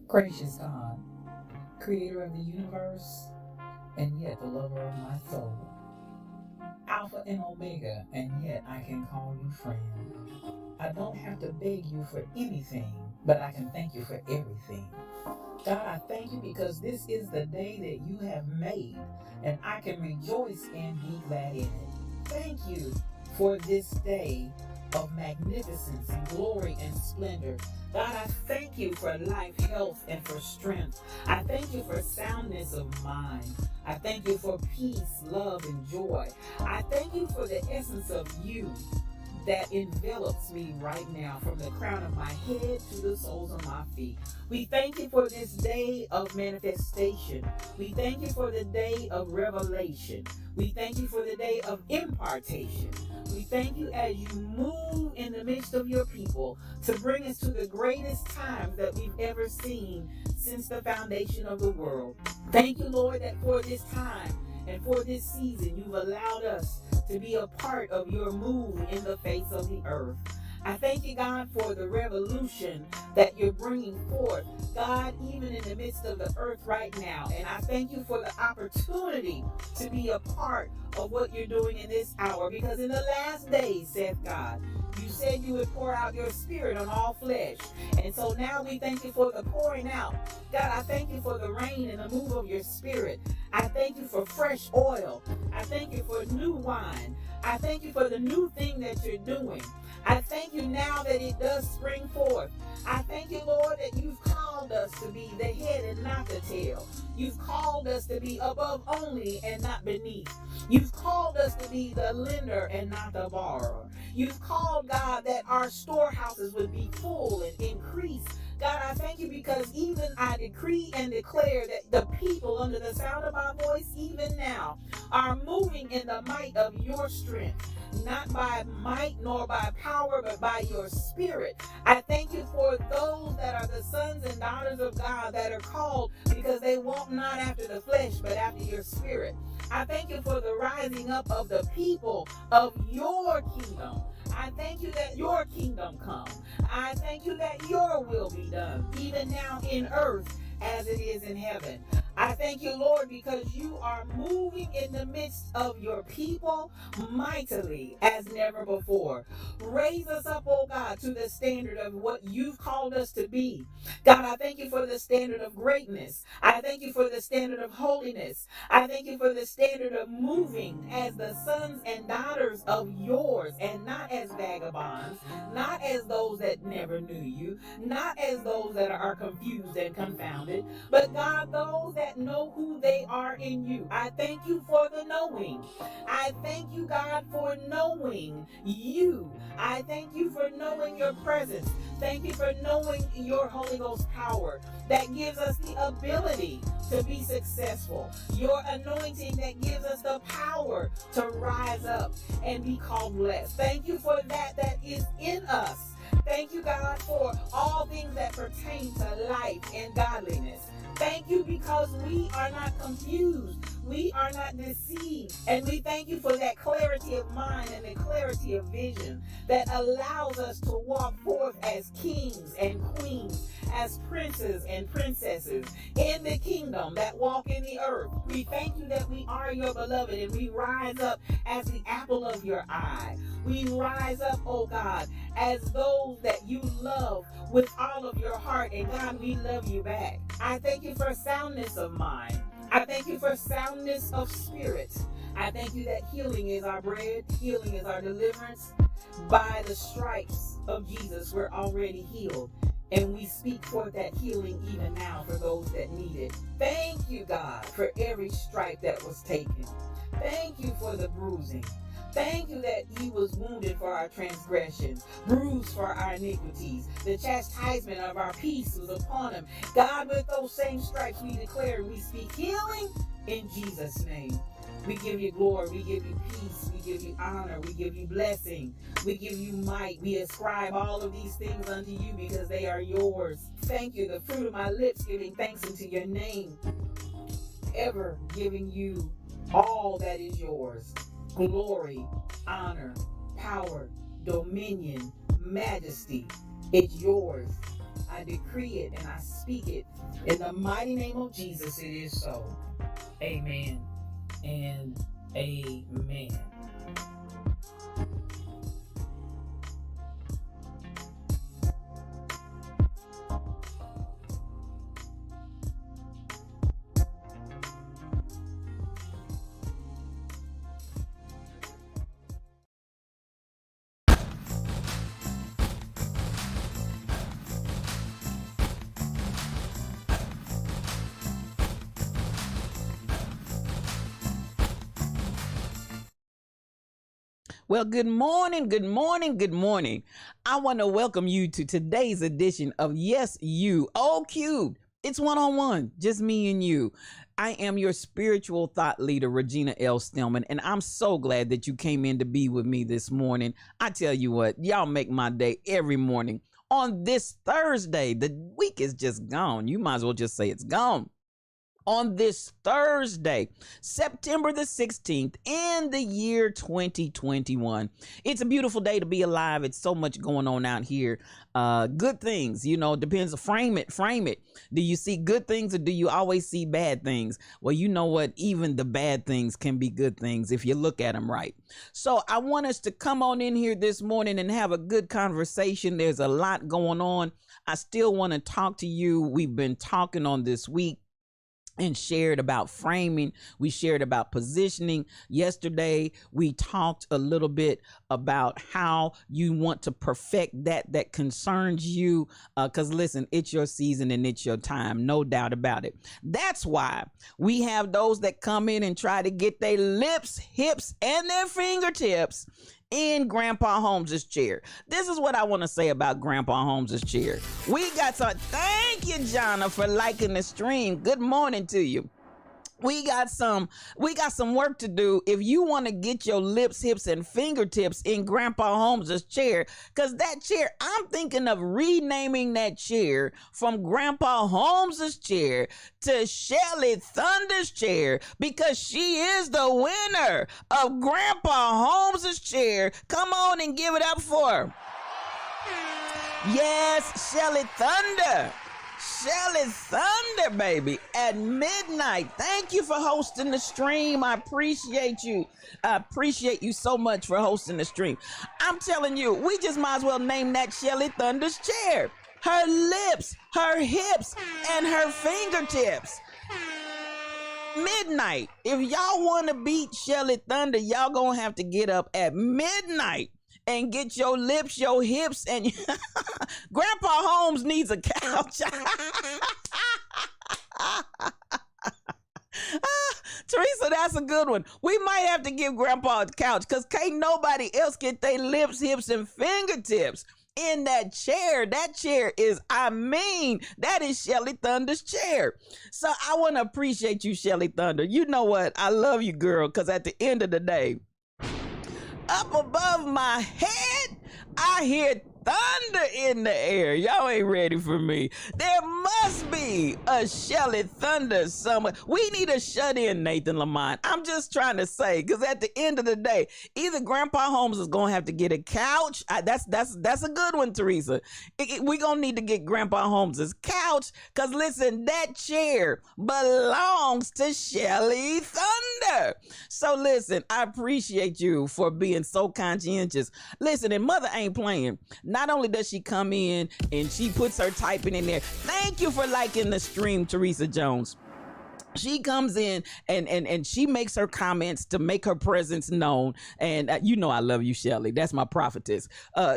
Gracious God, creator of the universe, and yet the lover of my soul. Alpha and Omega, and yet I can call you friend. I don't have to beg you for anything, but I can thank you for everything. God, I thank you because this is the day that you have made, and I can rejoice and be glad in it. Thank you for this day of magnificence and glory and splendor. God, I thank you for life, health, and for strength. I thank you for soundness of mind. I thank you for peace, love, and joy. I thank you for the essence of you that envelops me right now from the crown of my head to the soles of my feet. We thank you for this day of manifestation. We thank you for the day of revelation. We thank you for the day of impartation. We thank you as you move in the midst of your people to bring us to the greatest times that we've ever seen since the foundation of the world. Thank you, Lord, that for this time and for this season, you've allowed us to be a part of your move in the face of the earth. I thank you, God, for the revolution that you're bringing forth, God, even in the midst of the earth right now. And I thank you for the opportunity to be a part of what you're doing in this hour. Because in the last days, saith God, you said you would pour out your spirit on all flesh. And so now we thank you for the pouring out. God, I thank you for the rain and the move of your spirit. I thank you for fresh oil. I thank you for new wine. I thank you for the new thing that you're doing. I thank you now that it does spring forth. I thank you, Lord, that you've called us to be the head and not the tail. You've called us to be above only and not beneath. You've called us to be the lender and not the borrower. You've called, God, that our storehouses would be full and increase. God, I thank you because even I decree and declare that the people under the sound of my voice, even now, are moving in the might of your strength. Not by might nor by power, but by your spirit. I thank you for those that are the sons and daughters of God that are called because they walk not after the flesh, but after your spirit. I thank you for the rising up of the people of your kingdom. I thank you that your kingdom come. I thank you that your will be done, even now in earth as it is in heaven. I thank you, Lord, because you are moving in the midst of your people mightily as never before. Raise us up, oh God, to the standard of what you've called us to be. God, I thank you for the standard of greatness. I thank you for the standard of holiness. I thank you for the standard of moving as the sons and daughters of yours and not as vagabonds, not as those that never knew you, not as those that are confused and confounded, but God, those that know who they are in you. I thank you for the knowing. I thank you, God, for knowing you. I thank you for knowing your presence. Thank you for knowing your Holy Ghost power that gives us the ability to be successful. Your anointing that gives us the power to rise up and be called blessed. Thank you for that is in us. Thank you, God, for all things that pertain to life and godliness. Thank you because we are not confused. We are not deceived. And we thank you for that clarity of mind and the clarity of vision that allows us to walk forth as kings and queens, as princes and princesses in the kingdom that walk in the earth. We thank you that we are your beloved and we rise up as the apple of your eye. We rise up, oh God, as those that you love with all of your heart. And God, we love you back. I thank you for soundness of mind. I thank you for soundness of spirit. I thank you that healing is our bread, healing is our deliverance. By the stripes of Jesus, we're already healed. And we speak forth that healing even now for those that need it. Thank you, God, for every stripe that was taken. Thank you for the bruising. Thank you that he was wounded for our transgressions, bruised for our iniquities. The chastisement of our peace was upon him. God, with those same stripes we declare, we speak healing in Jesus' name. We give you glory, we give you peace, we give you honor, we give you blessing, we give you might. We ascribe all of these things unto you because they are yours. Thank you, the fruit of my lips giving thanks unto your name, ever giving you all that is yours. Glory, honor, power, dominion, majesty, it's yours. I decree it and I speak it. In the mighty name of Jesus, it is so. Amen and amen. Well, good morning, good morning, good morning. I want to welcome you to today's edition of Yes You, O Cubed. It's one-on-one, just me and you. I am your spiritual thought leader, Regina L. Stillman, and I'm so glad that you came in to be with me this morning. I tell you what, y'all make my day every morning. On this Thursday, the week is just gone. You might as well just say it's gone. On this Thursday, September the 16th, in the year 2021. It's a beautiful day to be alive. It's so much going on out here. Good things, depends. Frame it. Do you see good things or do you always see bad things? Well, you know what? Even the bad things can be good things if you look at them right. So I want us to come on in here this morning and have a good conversation. There's a lot going on. I still want to talk to you. We've been talking on this week and shared about framing. We shared about positioning. Yesterday, we talked a little bit about how you want to perfect that concerns you. Because listen, it's your season and it's your time, no doubt about it. That's why we have those that come in and try to get their lips, hips, and their fingertips in Grandpa Holmes's chair. This is what I want to say about Grandpa Holmes's chair. We got some, thank you, Jonna, for liking the stream. Good morning to you. We got some work to do if you want to get your lips, hips, and fingertips in Grandpa Holmes's chair. Because that chair, I'm thinking of renaming that chair from Grandpa Holmes's chair to Shelly Thunder's chair, because she is the winner of Grandpa Holmes's chair. Come on and give it up for her. Yes, Shelly Thunder. Shelly Thunder, baby, at midnight. Thank you for hosting the stream. I appreciate you. I appreciate you so much for hosting the stream. I'm telling you, we just might as well name that Shelly Thunder's chair. Her lips, her hips, and her fingertips. Midnight. If y'all want to beat Shelly Thunder, y'all gonna have to get up at midnight and get your lips, your hips, and Grandpa Holmes needs a couch. Teresa, that's a good one. We might have to give Grandpa a couch because can't nobody else get their lips, hips, and fingertips in that chair. That chair is, that is Shelly Thunder's chair. So I want to appreciate you, Shelly Thunder. You know what? I love you, girl, because at the end of the day, up above my head, I hear thunder in the air. Y'all ain't ready for me. There must be a Shelly Thunder somewhere. We need a shut-in, Nathan Lamont. I'm just trying to say, because at the end of the day, either Grandpa Holmes is going to have to get a couch. That's a good one, Teresa. We're going to need to get Grandpa Holmes's couch, because listen, that chair belongs to Shelly Thunder. So listen, I appreciate you for being so conscientious. Listen, and Mother ain't playing. Not only does she come in and she puts her typing in there. Thank you for liking the stream, Teresa Jones. She comes in and she makes her comments to make her presence known. And you know I love you, Shelly. That's my prophetess.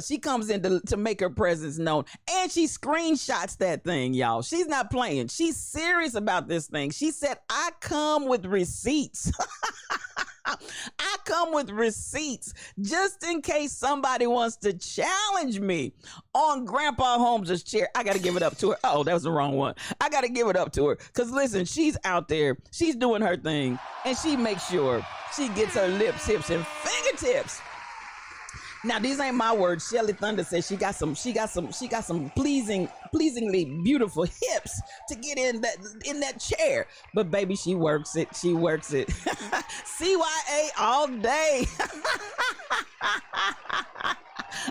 She comes in to make her presence known. And she screenshots that thing, y'all. She's not playing. She's serious about this thing. She said, I come with receipts. I come with receipts just in case somebody wants to challenge me on Grandpa Holmes's chair. I got to give it up to her. Oh, that was the wrong one. I got to give it up to her because listen, she's out there. She's doing her thing and she makes sure she gets her lips, hips, and fingertips. Now, these ain't my words. Shelly Thunder says she got some pleasingly beautiful hips to get in that chair. But baby, she works it. She works it. CYA all day.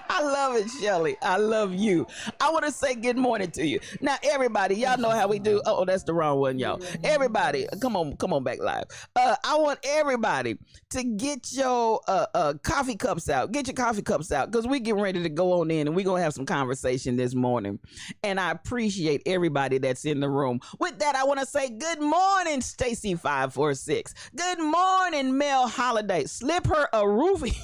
I love it, Shelly. I love you. I want to say good morning to you. Now, everybody, y'all know how we do. Oh, that's the wrong one, y'all. Everybody, come on back live. I want everybody to get your coffee cups out. Get your coffee cups out because we getting ready to go on in and we're going to have some conversation this morning. And I appreciate everybody that's in the room. With that, I want to say good morning, Stacy 546. Good morning, Mel Holiday. Slip her a roofie.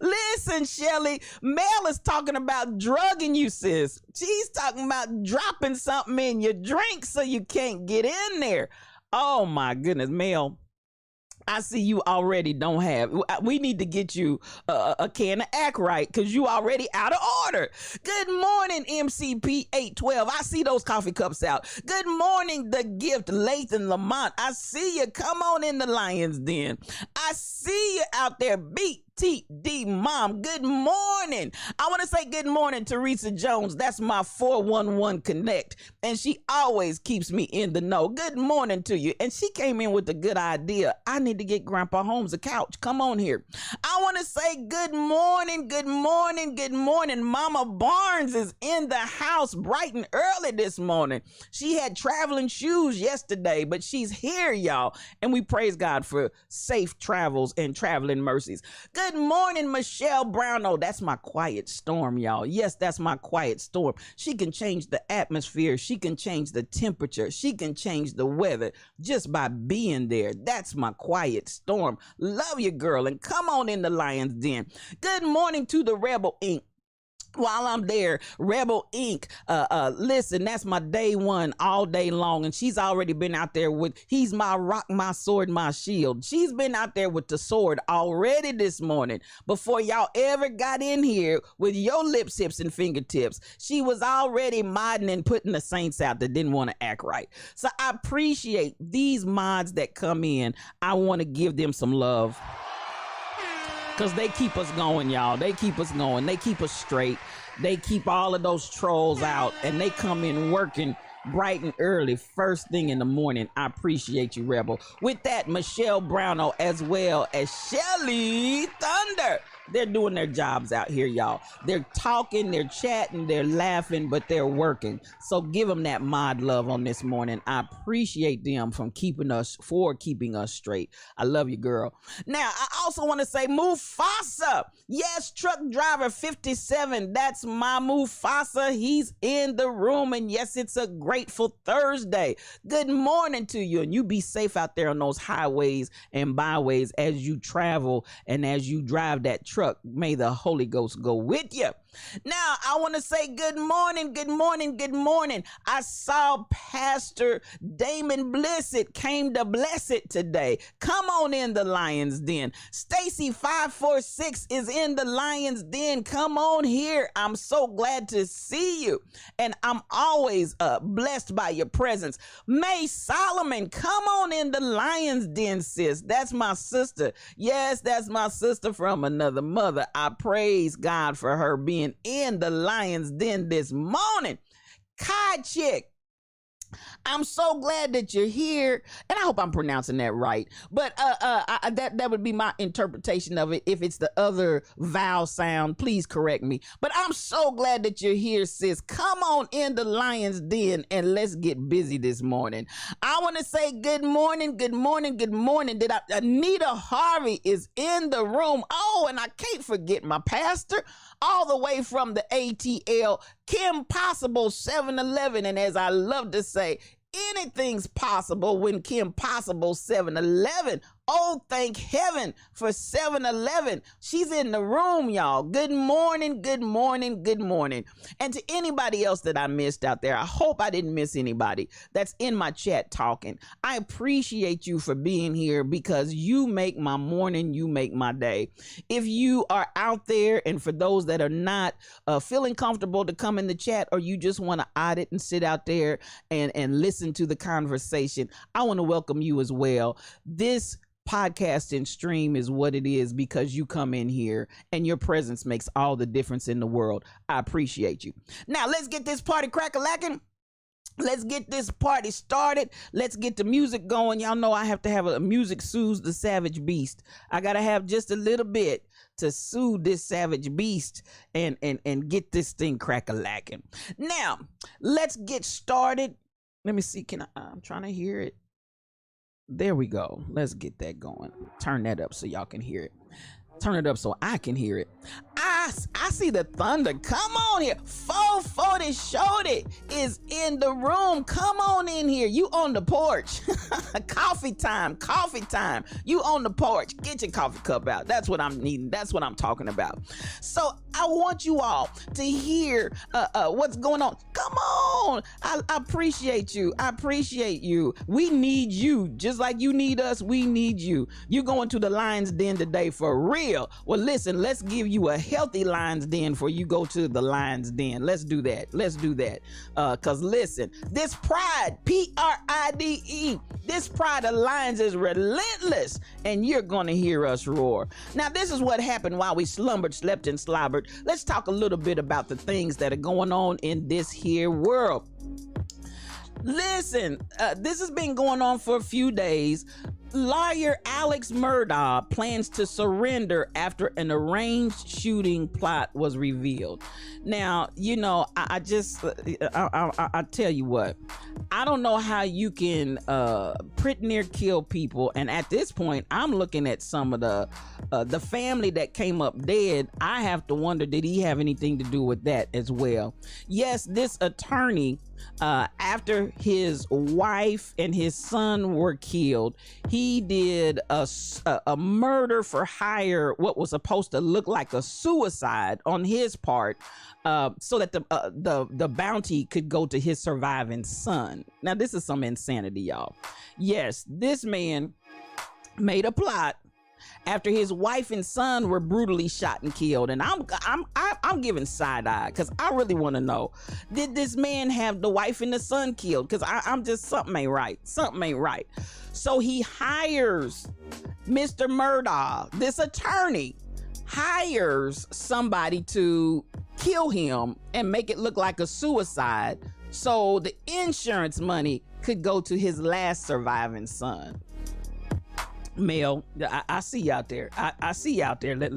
Listen, Shelly, Mel is talking about drugging you, sis. She's talking about dropping something in your drink so you can't get in there. Oh my goodness, Mel. I see you already don't have. We need to get you a can of Act Right because you already out of order. Good morning, MCP 812. I see those coffee cups out. Good morning, The Gift, Lathan Lamont. I see you. Come on in the Lion's Den. I see you out there. BTD Mom, good morning. I want to say good morning, Teresa Jones. That's my 411 Connect, and she always keeps me in the know. Good morning to you. And she came in with a good idea. I need to get Grandpa Holmes a couch. Come on here. I want to say good morning, good morning, good morning. Mama Barnes is in the house bright and early this morning. She had traveling shoes yesterday, but she's here, y'all, and we praise God for safe travels and traveling mercies. Good morning, Michelle Brown. Oh, that's my quiet storm, y'all. Yes, that's my quiet storm. She can change the atmosphere. She can change the temperature. She can change the weather just by being there. That's my quiet storm. Love you, girl. And come on in the Lion's Den. Good morning to the Rebel Inc. While I'm there, Rebel Inc. Listen, that's my day one all day long. And she's already been out there with, he's my rock, my sword, my shield. She's been out there with the sword already this morning. Before y'all ever got in here with your lips, hips, and fingertips, she was already modding and putting the saints out that didn't want to act right. So I appreciate these mods that come in. I want to give them some love. Because they keep us going, y'all. They keep us going. They keep us straight. They keep all of those trolls out. And they come in working bright and early, first thing in the morning. I appreciate you, Rebel. With that, Michelle Browno as well as Shelly Thunder. They're doing their jobs out here, y'all. They're talking, they're chatting, they're laughing, but they're working. So give them that mod love on this morning. I appreciate them keeping us straight. I love you, girl. Now, I also want to say Mufasa. Yes, truck driver 57. That's my Mufasa. He's in the room. And yes, it's a grateful Thursday. Good morning to you. And you be safe out there on those highways and byways as you travel and as you drive that truck. May the Holy Ghost go with you. Now, I want to say good morning, good morning, good morning. I saw Pastor Damon Blissett came to bless it today. Come on in the Lion's Den. Stacy 546 is in the Lion's Den. Come on here. I'm so glad to see you. And I'm always blessed by your presence. May Solomon, come on in the Lion's Den, sis. That's my sister. Yes, that's my sister from another mother. I praise God for her being in the Lion's Den this morning. Kai Chick, I'm so glad that you're here, and I hope I'm pronouncing that right. But that would be my interpretation of it. If it's the other vowel sound, please correct me. But I'm so glad that you're here, sis. Come on in the Lion's Den and let's get busy this morning. I want to say good morning, good morning, good morning. Anita Harvey is in the room. Oh, and I can't forget my pastor, all the way from the ATL, Kim Possible 711. And as I love to say, anything's possible when Kim Possible 711. Oh, thank heaven for 711. She's in the room, y'all. Good morning, good morning, good morning. And to anybody else that I missed out there, I hope I didn't miss anybody that's in my chat talking. I appreciate you for being here because you make my morning, you make my day. If you are out there, and for those that are not feeling comfortable to come in the chat, or you just want to audit and sit out there and listen to the conversation, I want to welcome you as well. This podcasting stream is what it is because you come in here and your presence makes all the difference in the world. I appreciate you. Now let's get this party crack-a-lacking. Let's get this party started. Let's get the music going. Y'all know I have to have a music soothes the savage beast. I gotta have just a little bit to soothe this savage beast and get this thing crack-a-lacking. Now, let's get started. Let me see. I'm trying to hear it. There we go. Let's get that going. Turn that up so y'all can hear it. Turn it up so I can hear it. I see the thunder. Come on here. 440 Shorty is in the room. Come on in here. You on the porch. Coffee time. Coffee time. You on the porch. Get your coffee cup out. That's what I'm needing. That's what I'm talking about. So I want you all to hear what's going on. Come on. I appreciate you. I appreciate you. We need you. Just like you need us, we need you. You're going to the Lion's Den today for real. Well, listen, let's give you a healthy Lion's Den before you go to the Lion's Den. Let's do that. Let's do that. Because listen, this pride, Pride, this pride of lions is relentless, and you're going to hear us roar. Now, this is what happened while we slumbered, slept, and slobbered. Let's talk a little bit about the things that are going on in this here world. Listen, this has been going on for a few days. Lawyer Alex Murdaugh plans to surrender after an arranged shooting plot was revealed. Now, you know, I tell you what, I don't know how you can pretty near kill people. And at this point, I'm looking at some of the family that came up dead. I have to wonder, did he have anything to do with that as well? Yes, this attorney, after his wife and his son were killed, he did a murder for hire, what was supposed to look like a suicide on his part, so that the bounty could go to his surviving son. Now, this is some insanity, y'all. Yes, this man made a plot after his wife and son were brutally shot and killed. And I'm giving side eye because I really want to know, did this man have the wife and the son killed? Because I'm just, something ain't right. Something ain't right. So he hires Mr. Murdaugh, this attorney, hires somebody to kill him and make it look like a suicide so the insurance money could go to his last surviving son. Mel, I see you out there. I see you out there. Let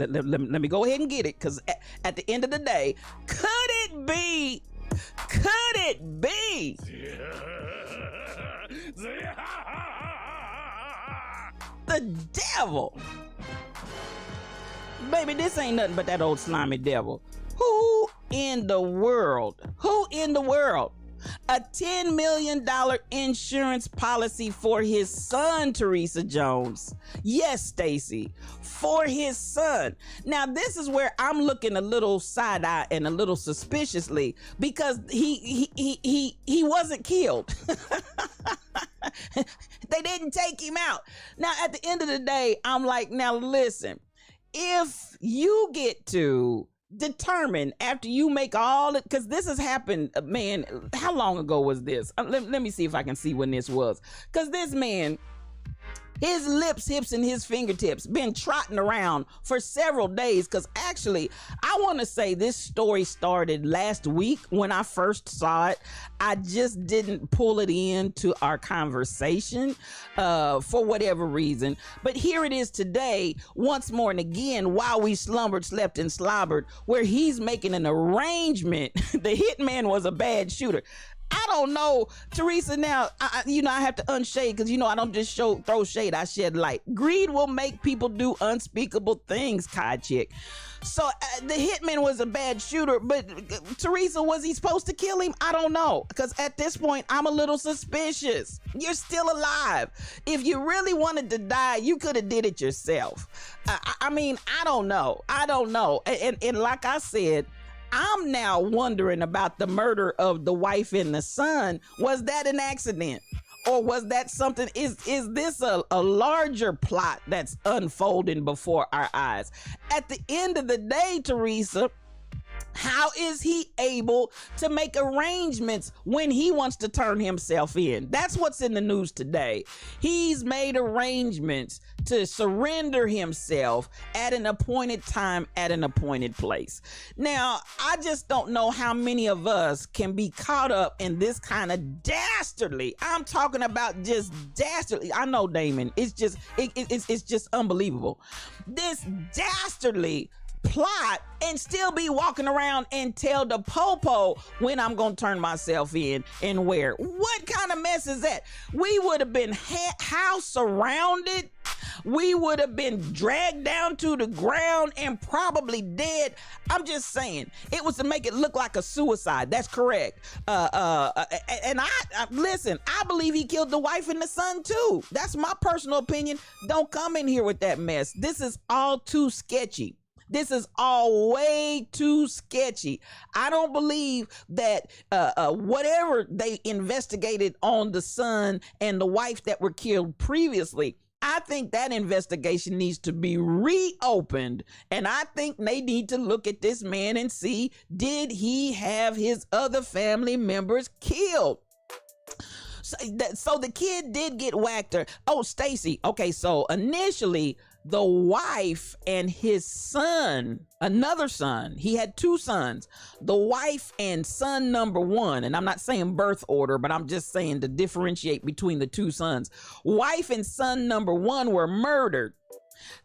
me go ahead and get it, because at the end of the day, could it be the devil? Baby, this ain't nothing but that old slimy devil. Who in the world? A $10 million insurance policy for his son, Teresa Jones. Yes, Stacy, for his son. Now, this is where I'm looking a little side-eye and a little suspiciously, because he wasn't killed. They didn't take him out. Now, at the end of the day, I'm like, now listen, if you get to determine after you make all it, because this has happened, man, how long ago was this? Let me see if I can see when this was, because this man, his lips, hips, and his fingertips been trotting around for several days. Because actually, I want to say this story started last week when I first saw it. I just didn't pull it into our conversation for whatever reason. But here it is today, once more and again, while we slumbered, slept, and slobbered, where he's making an arrangement. The hitman was a bad shooter. I don't know, Teresa. Now, I have to unshade, because I don't just throw shade, I shed light. Greed will make people do unspeakable things, Kai Chick. So the hitman was a bad shooter, but Teresa, was he supposed to kill him? I don't know, because at this point, I'm a little suspicious. You're still alive. If you really wanted to die, you could have did it yourself. I mean, I don't know. And like I said, I'm now wondering about the murder of the wife and the son. Was that an accident? Or was that something? Is this a larger plot that's unfolding before our eyes? At the end of the day, Teresa, How is he able to make arrangements when he wants to turn himself in? That's what's in the news today. He's made arrangements to surrender himself at an appointed time, at an appointed place. Now, I just don't know how many of us can be caught up in this kind of dastardly. I'm talking about just dastardly. I know, Damon. It's just unbelievable. This dastardly plot and still be walking around and tell the popo when I'm gonna turn myself in and where. What kind of mess is that? We would have been house surrounded. We would have been dragged down to the ground and probably dead. I'm just saying, it was to make it look like a suicide. That's correct. And I listen, I believe he killed the wife and the son too. That's my personal opinion. Don't come in here with that mess. This is all too sketchy. This is all way too sketchy. I don't believe that whatever they investigated on the son and the wife that were killed previously, I think that investigation needs to be reopened. And I think they need to look at this man and see, did he have his other family members killed? So the kid did get whacked. Oh, Stacy. Okay, so initially, the wife and his son, another son, he had two sons, the wife and son number one, and I'm not saying birth order, but I'm just saying to differentiate between the two sons. Wife and son number one were murdered.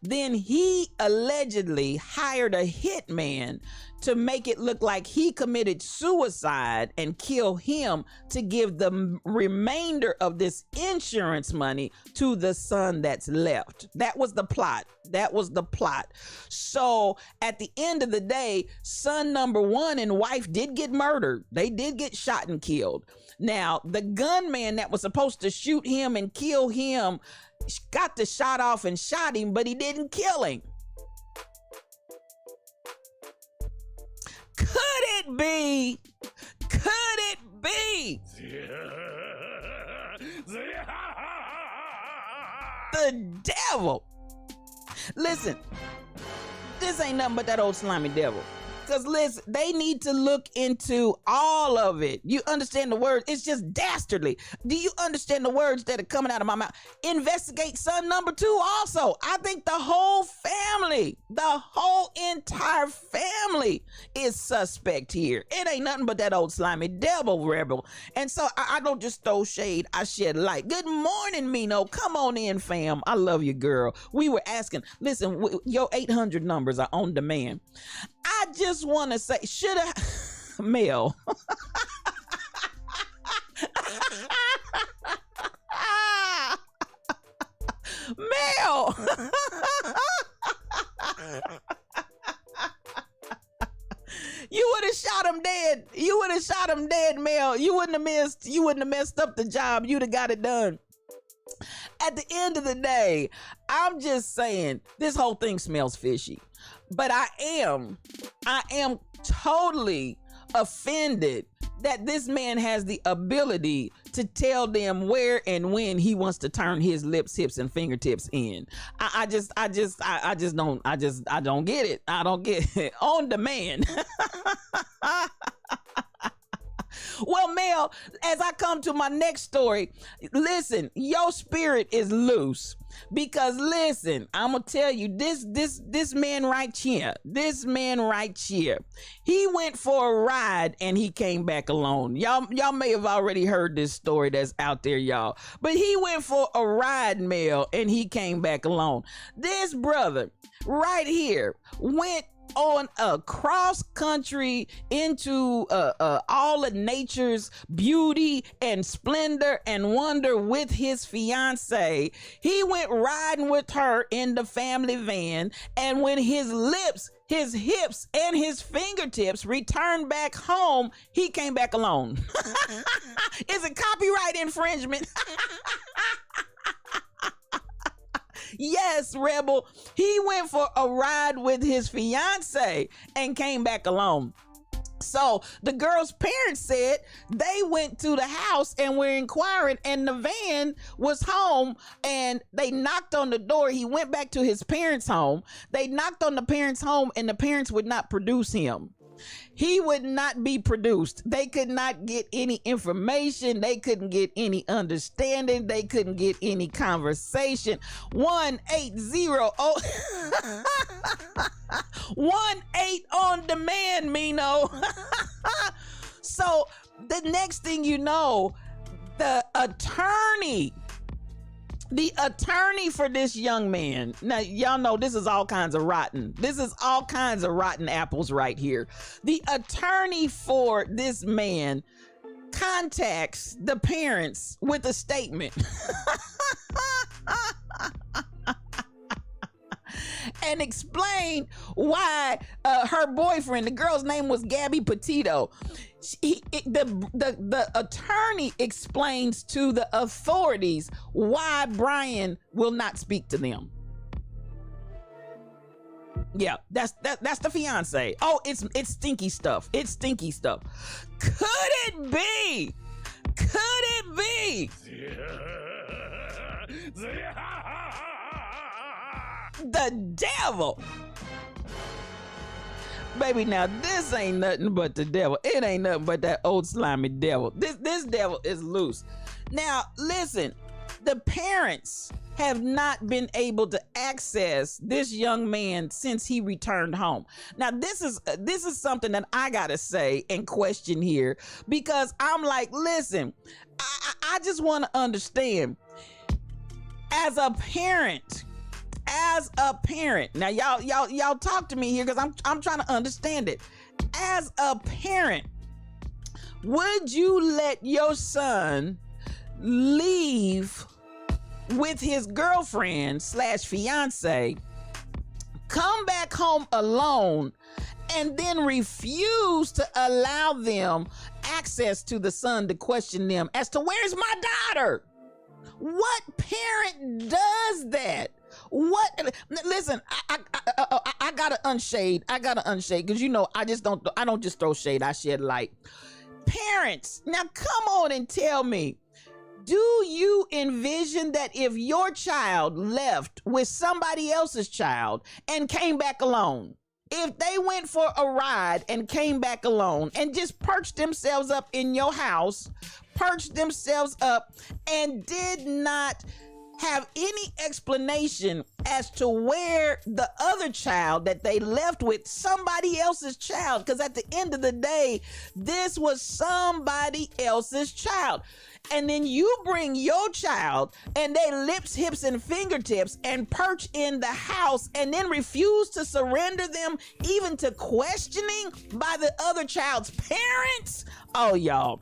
Then he allegedly hired a hitman to make it look like he committed suicide and kill him to give the remainder of this insurance money to the son that's left. That was the plot. That was the plot. So at the end of the day, son number one and wife did get murdered. They did get shot and killed. Now, the gunman that was supposed to shoot him and kill him got the shot off and shot him, but he didn't kill him. Could it be? Could it be? The devil. Listen, this ain't nothing but that old slimy devil. Because listen, they need to look into all of it. You understand the words? It's just dastardly. Do you understand the words that are coming out of my mouth? Investigate son number two also. I think the whole family, the whole entire family is suspect here. It ain't nothing but that old slimy devil rebel. And so I don't just throw shade, I shed light. Good morning, Mino. Come on in, fam. I love you, girl. We were asking, listen, your 800 numbers are on demand. I just want to say, should I, Mel? Mel! You would have shot him dead. You would have shot him dead, Mel. You wouldn't have messed up the job. You'd have got it done. At the end of the day, I'm just saying, this whole thing smells fishy. But I am totally offended that this man has the ability to tell them where and when he wants to turn his lips, hips, and fingertips in. I just don't get it. I don't get it. On demand. Well, Mel, as I come to my next story, listen, your spirit is loose. Because listen, I'm gonna tell you, this man right here, he went for a ride and he came back alone. Y'all may have already heard this story that's out there, y'all. But he went for a ride, Mel, and he came back alone. This brother right here went on a cross country into all of nature's beauty and splendor and wonder with his fiance. He went riding with her in the family van, and when his lips, his hips, and his fingertips returned back home, he came back alone. Is it copyright infringement? Yes, Rebel. He went for a ride with his fiance and came back alone. So the girl's parents said they went to the house and were inquiring, and the van was home, and they knocked on the door. He went back to his parents' home. They knocked on the parents' home, and the parents would not produce him. He would not be produced. They could not get any information. They couldn't get any understanding. They couldn't get any conversation. 180 18 on demand, Mino. So the next thing you know, the attorney for this young man, now y'all know this is all kinds of rotten. This is all kinds of rotten apples right here. The attorney for this man contacts the parents with a statement. And explain why her boyfriend, the girl's name was Gabby Petito. The attorney explains to the authorities why Brian will not speak to them. Yeah, that's the fiance. Oh, it's stinky stuff. It's stinky stuff. Could it be? Could it be? The devil. Baby, now this ain't nothing but the devil. It ain't nothing but that old slimy devil. This devil is loose. Now, listen, the parents have not been able to access this young man since he returned home. Now, this is something that I gotta say and question here, because I'm like, listen, I just want to understand, as a parent, now y'all talk to me here, because I'm trying to understand it. As a parent, would you let your son leave with his girlfriend / fiance, come back home alone, and then refuse to allow them access to the son to question them as to where's my daughter? What parent does that? What? Listen, I gotta unshade. Because you know I don't just throw shade. I shed light. Parents, now come on and tell me, do you envision that if your child left with somebody else's child and came back alone, if they went for a ride and came back alone and just perched themselves up in your house, and did not have any explanation as to where the other child that they left with, somebody else's child, because at the end of the day, this was somebody else's child, and then you bring your child and they lips, hips, and fingertips and perch in the house and then refuse to surrender them even to questioning by the other child's parents? Oh, y'all.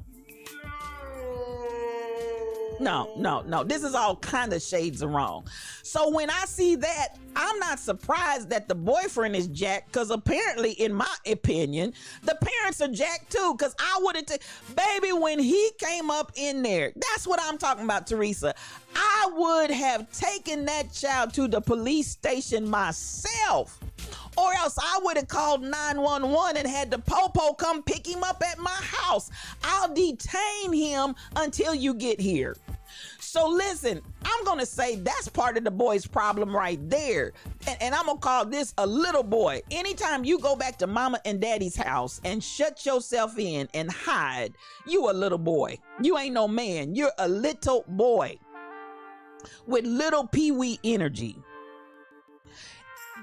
No. This is all kind of shades of wrong. So when I see that, I'm not surprised that the boyfriend is jacked, because apparently, in my opinion, the parents are jacked too, because I would have baby, when he came up in there, that's what I'm talking about, Teresa. I would have taken that child to the police station myself, or else I would have called 911 and had the popo come pick him up at my house. I'll detain him until you get here. So listen, I'm going to say that's part of the boy's problem right there. And I'm going to call this a little boy. Anytime you go back to mama and daddy's house and shut yourself in and hide, you a little boy. You ain't no man. You're a little boy with little pee-wee energy.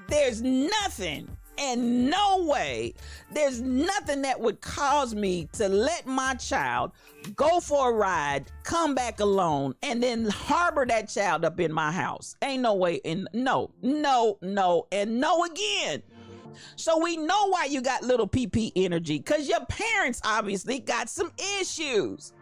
There's nothing and no way, there's nothing that would cause me to let my child go for a ride, come back alone, and then harbor that child up in my house. Ain't no way. And no, and no again. So we know why you got little PP energy, because your parents obviously got some issues.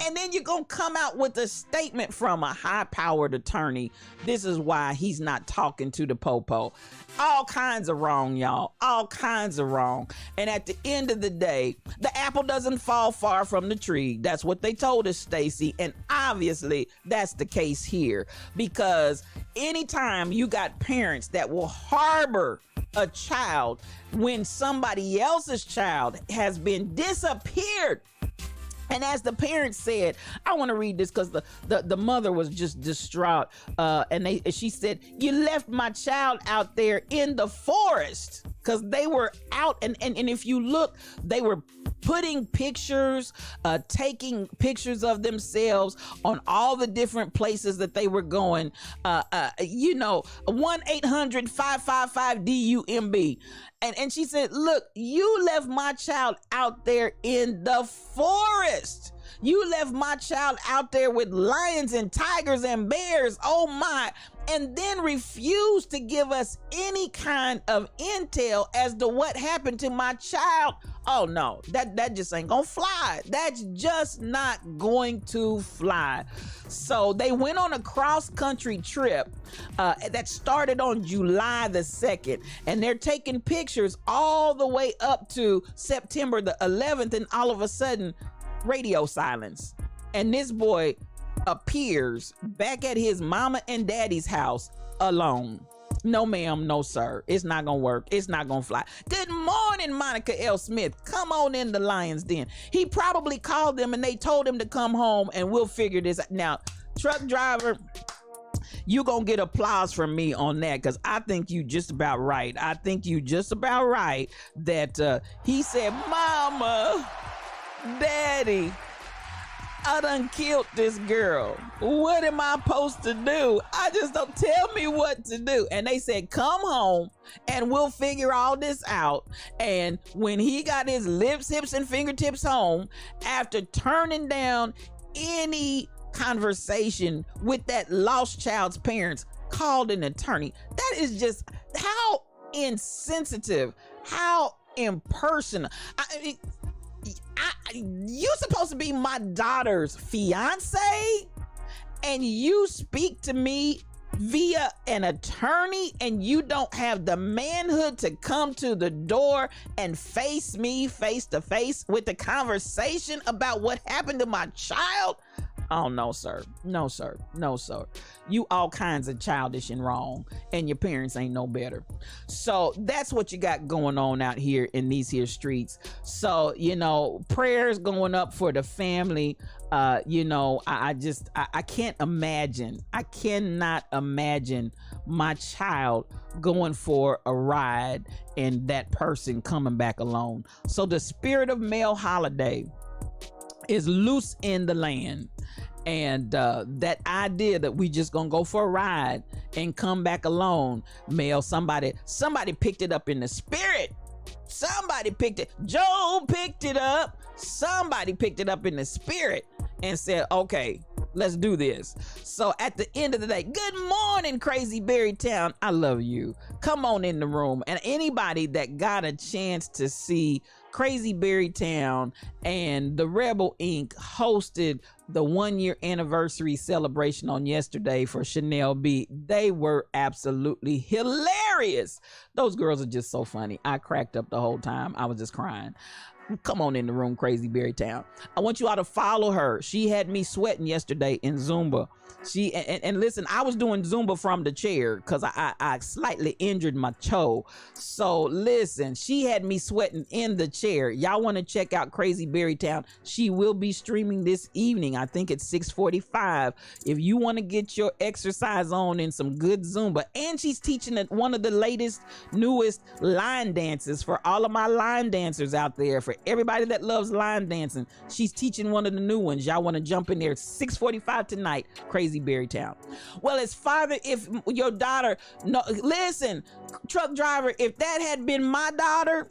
And then you're going to come out with a statement from a high-powered attorney. This is why he's not talking to the popo. All kinds of wrong, y'all. All kinds of wrong. And at the end of the day, the apple doesn't fall far from the tree. That's what they told us, Stacy. And obviously, that's the case here. Because anytime you got parents that will harbor a child when somebody else's child has been disappeared. And as the parents said, I want to read this because the mother was just distraught. And she said, "You left my child out there in the forest because they were out. And if you look, they were putting pictures, taking pictures of themselves on all the different places that they were going. 1-800-555-DUMB. And she said, look, you left my child out there in the forest. You left my child out there with lions and tigers and bears. Oh my. And then refused to give us any kind of intel as to what happened to my child. Oh no, that just ain't gonna fly. That's just not going to fly. So they went on a cross-country trip that started on July the 2nd, and they're taking pictures all the way up to September the 11th, and all of a sudden, radio silence. And this boy appears back at his mama and daddy's house alone. No ma'am, no sir, it's not gonna work. It's not gonna fly. Good morning, Monica L. Smith. Come on in the Lion's Den. He probably called them and they told him to come home and we'll figure this out. Now, truck driver, you gonna get applause from me on that, because I think you just about right. I think you just about right that he said, mama, daddy, I done killed this girl. What am I supposed to do? I just don't, tell me what to do. And they said, come home and we'll figure all this out. And when he got his lips, hips, and fingertips home, after turning down any conversation with that lost child's parents, called an attorney. That is just how insensitive, how impersonal. You supposed to be my daughter's fiance, and you speak to me via an attorney, and you don't have the manhood to come to the door and face me face to face with the conversation about what happened to my child. Oh, no, sir. No, sir. No, sir. You all kinds of childish and wrong, and your parents ain't no better. So that's what you got going on out here in these here streets. So, prayers going up for the family. I can't imagine. I cannot imagine my child going for a ride and that person coming back alone. So the spirit of Mel Holiday is loose in the land. And that idea that we just gonna go for a ride and come back alone, Mel, somebody picked it up in the spirit. Somebody picked it. Joe picked it up. Somebody picked it up in the spirit and said, okay, let's do this. So at the end of the day, good morning, Crazy Berry Town. I love you. Come on in the room. And anybody that got a chance to see Crazy Berry Town and the Rebel Inc. hosted the 1-year anniversary celebration on yesterday for Chanel B. They were absolutely hilarious. Those girls are just so funny. I cracked up the whole time. I was just crying. Come on in the room, Crazy Berry Town. I want you all to follow her. She had me sweating yesterday in Zumba. And listen, I was doing Zumba from the chair because I slightly injured my toe. So listen, she had me sweating in the chair. Y'all want to check out Crazy Berry Town? She will be streaming this evening. I think it's 6:45. If you want to get your exercise on and some good Zumba, and she's teaching one of the latest, newest line dances for all of my line dancers out there. For everybody that loves line dancing, she's teaching one of the new ones. Y'all want to jump in there? 6:45 tonight, Crazy Berry Town. Well, as father, if your daughter, no, listen, truck driver, if that had been my daughter,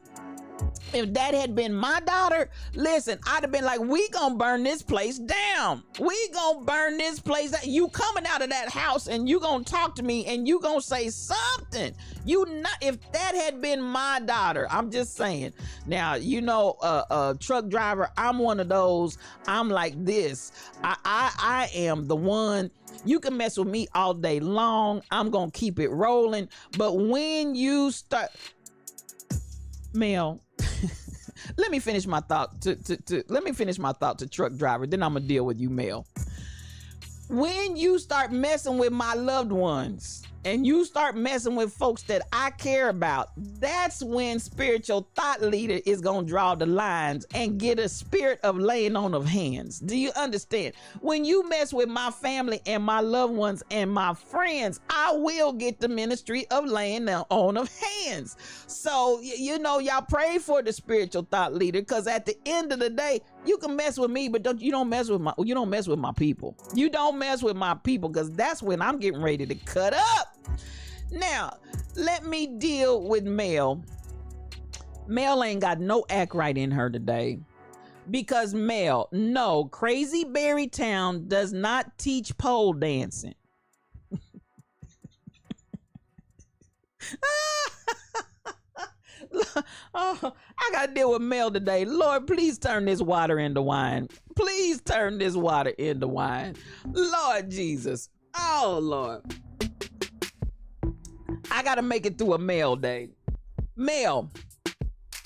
listen, I'd have been like, we gonna burn this place down. We gonna burn this place down. You coming out of that house and you gonna talk to me and you gonna say something. If that had been my daughter, I'm just saying. Now, truck driver, I'm one of those. I'm like this. I am the one. You can mess with me all day long. I'm gonna keep it rolling. But when you start, Mel, let me finish my thought to truck driver, then I'm gonna deal with you, Mel. When you start messing with my loved ones, and you start messing with folks that I care about, that's when spiritual thought leader is going to draw the lines and get a spirit of laying on of hands. Do you understand? When you mess with my family and my loved ones and my friends, I will get the ministry of laying on of hands. So, you know, y'all pray for the spiritual thought leader, because at the end of the day, you can mess with me, but you don't mess with my people. You don't mess with my people, because that's when I'm getting ready to cut up. Now, let me deal with Mel. Mel ain't got no act right in her today. Because Mel, no, Crazy Berry Town does not teach pole dancing. Oh, I gotta deal with Mel today. Lord, please turn this water into wine. Please turn this water into wine. Lord Jesus. Oh, Lord. I gotta make it through a Mel day. Mel,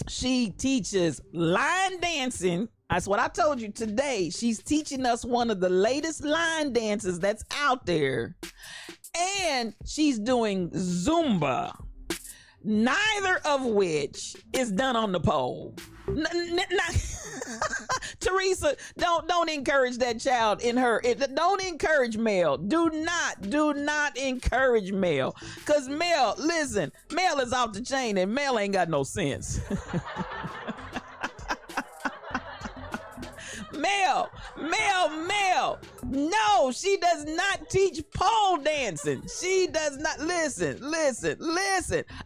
she teaches line dancing. That's what I told you today. She's teaching us one of the latest line dances that's out there. And she's doing Zumba. Neither of which is done on the pole. Teresa, don't encourage that child in her. Don't encourage Mel. Do not encourage Mel. Because Mel, listen, Mel is off the chain and Mel ain't got no sense. Mel. No, she does not teach pole dancing. She does not. Listen.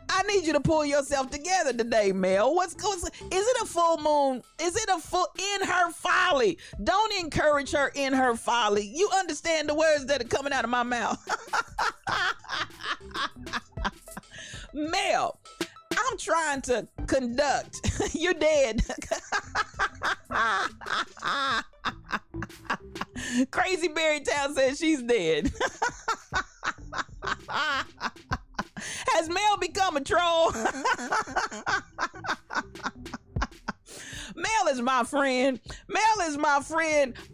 I need you to pull yourself together today, Mel. What's is it a full moon? Is it a full in her folly? Don't encourage her in her folly. You understand the words that are coming out of my mouth. Mel, I'm trying to conduct. You're dead. Crazy Berry Town says she's dead. Has Mel become a troll? Mel is my friend.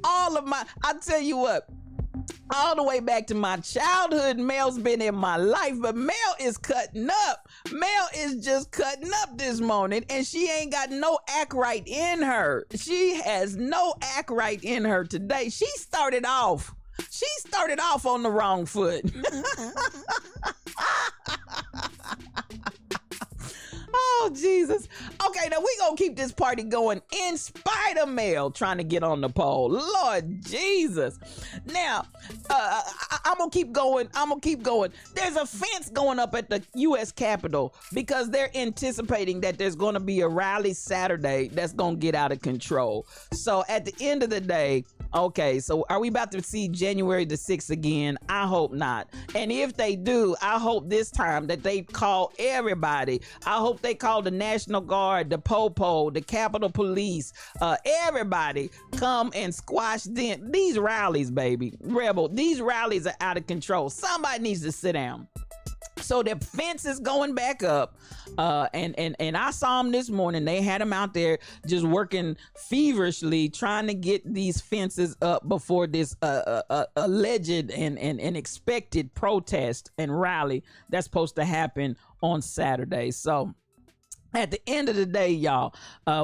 I tell you what. All the way back to my childhood, Mel's been in my life, but Mel is cutting up. Mel is just cutting up this morning, and she ain't got no act right in her. She has no act right in her today. She started off on the wrong foot. Oh, Jesus. Okay, now we gonna keep this party going in spite of Mel trying to get on the pole. Lord Jesus. Now, I'm gonna keep going. There's a fence going up at the U.S. Capitol because they're anticipating that there's gonna be a rally Saturday that's gonna get out of control. So at the end of the day, okay, so are we about to see January the 6th again? I hope not. And if they do, I hope this time that they call everybody. I hope they call the National Guard, the Popo, the Capitol Police, everybody come and squash these rallies, baby. Rebel, these rallies are out of control. Somebody needs to sit down. So the fence is going back up, and I saw them this morning. They had them out there just working feverishly trying to get these fences up before this alleged and expected protest and rally that's supposed to happen on Saturday. So at the end of the day, y'all,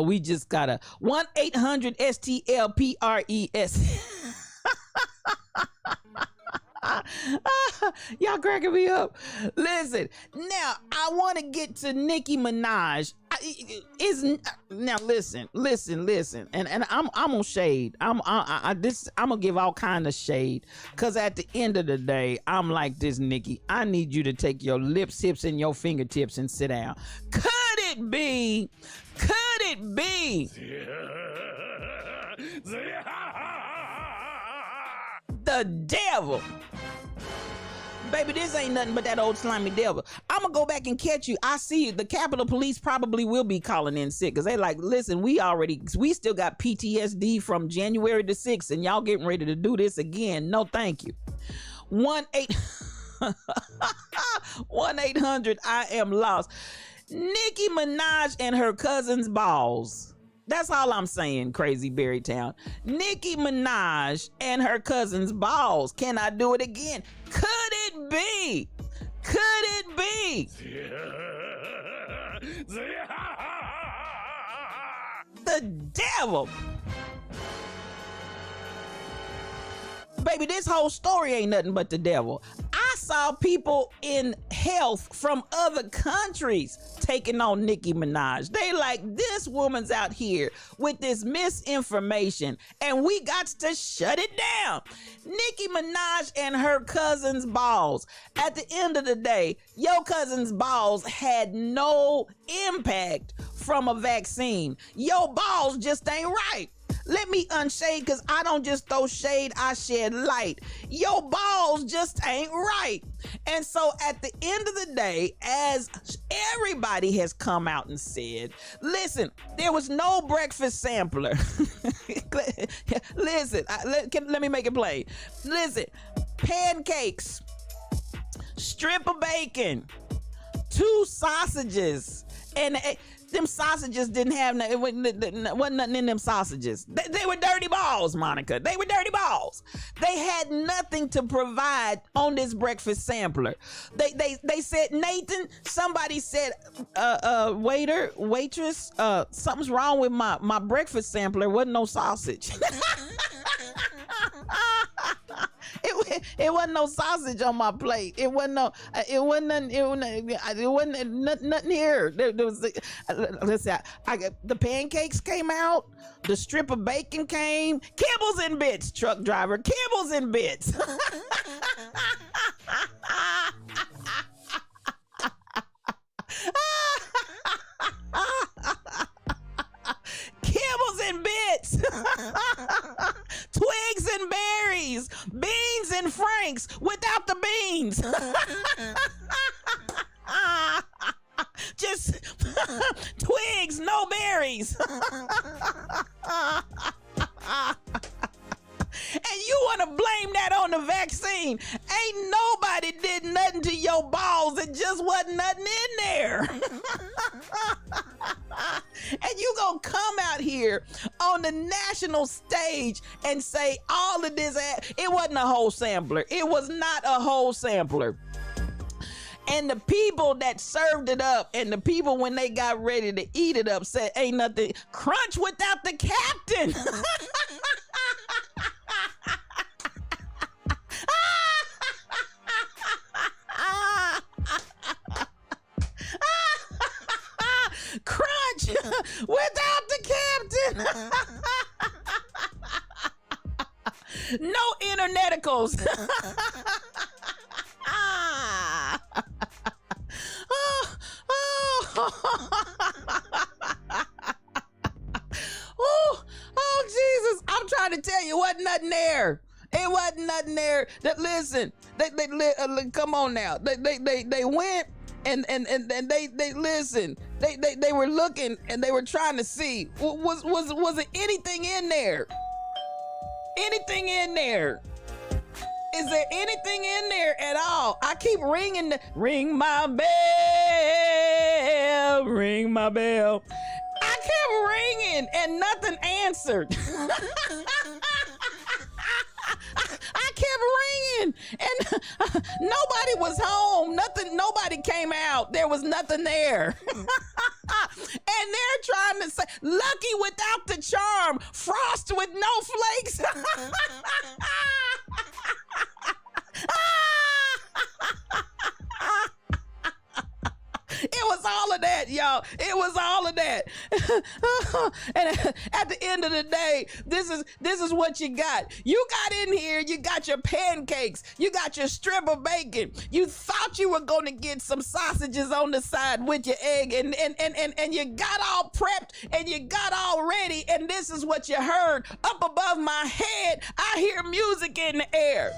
we just got a 1-800-STLPRES. Y'all cracking me up. Listen, now I want to get to Nicki Minaj. Now listen, and I'm gonna shade. I'm gonna give all kind of shade, cause at the end of the day, I'm like this, Nicki. I need you to take your lips, hips, and your fingertips and sit down. Could it be? The devil. Baby, this ain't nothing but that old slimy devil. I'm gonna go back and catch you. I see you. The Capitol Police probably will be calling in sick because they like, listen, we still got PTSD from January the 6th and y'all getting ready to do this again. No, thank you. 1-800 I am lost. Nicki Minaj and her cousin's balls. That's all I'm saying, Crazy Berry Town. Nicki Minaj and her cousin's balls. Can I do it again? Could it be? Could it be the devil? Baby, this whole story ain't nothing but the devil. I saw people in health from other countries taking on Nicki Minaj. They like, this woman's out here with this misinformation and we got to shut it down. Nicki Minaj and her cousin's balls. At the end of the day, your cousin's balls had no impact from a vaccine. Your balls just ain't right. Let me unshade, because I don't just throw shade, I shed light. Your balls just ain't right. And so at the end of the day, as everybody has come out and said, listen, there was no breakfast sampler. Listen, let me make it plain. Listen, pancakes, strip of bacon, 2 sausages, and them sausages didn't have it wasn't nothing in them sausages. They were dirty balls, Monica. They were dirty balls. They had nothing to provide on this breakfast sampler. They said, Nathan, somebody said, waiter, waitress, something's wrong with my breakfast sampler. Wasn't no sausage. It wasn't no sausage on my plate. It wasn't nothing here. There was, let's see, the pancakes came out, the strip of bacon came, kibbles and bits, truck driver, kibbles and bits. Kibbles and bits, twigs and berries, beans and franks without the beans. Just twigs, no berries. And you want to blame that on the vaccine? Ain't nobody did nothing to your balls. It just wasn't nothing in there. And you gonna come out here on the national stage and say all of this? It wasn't a whole sampler. It was not a whole sampler. And the people that served it up and the people when they got ready to eat it up said, ain't nothing crunch without the captain. Crunch without the captain. No interneticals. Oh, Jesus. I'm trying to tell you, wasn't nothing there. It wasn't nothing there. That listen, they come on now. They went and they listen. They were looking and they were trying to see was it anything in there? Anything in there? Is there anything in there at all? I keep ring my bell, ring my bell. I kept ringing and nothing answered. I kept ringing and nobody was home. Nobody came out. There was nothing there. And they're trying to say, lucky without the charm, frost with no flakes. It was all of that, y'all. It was all of that. And at the end of the day, this is what you got. You got in here, you got your pancakes, you got your strip of bacon. You thought you were gonna get some sausages on the side with your egg, and you got all prepped and you got all ready, and this is what you heard. Up above my head, I hear music in the air.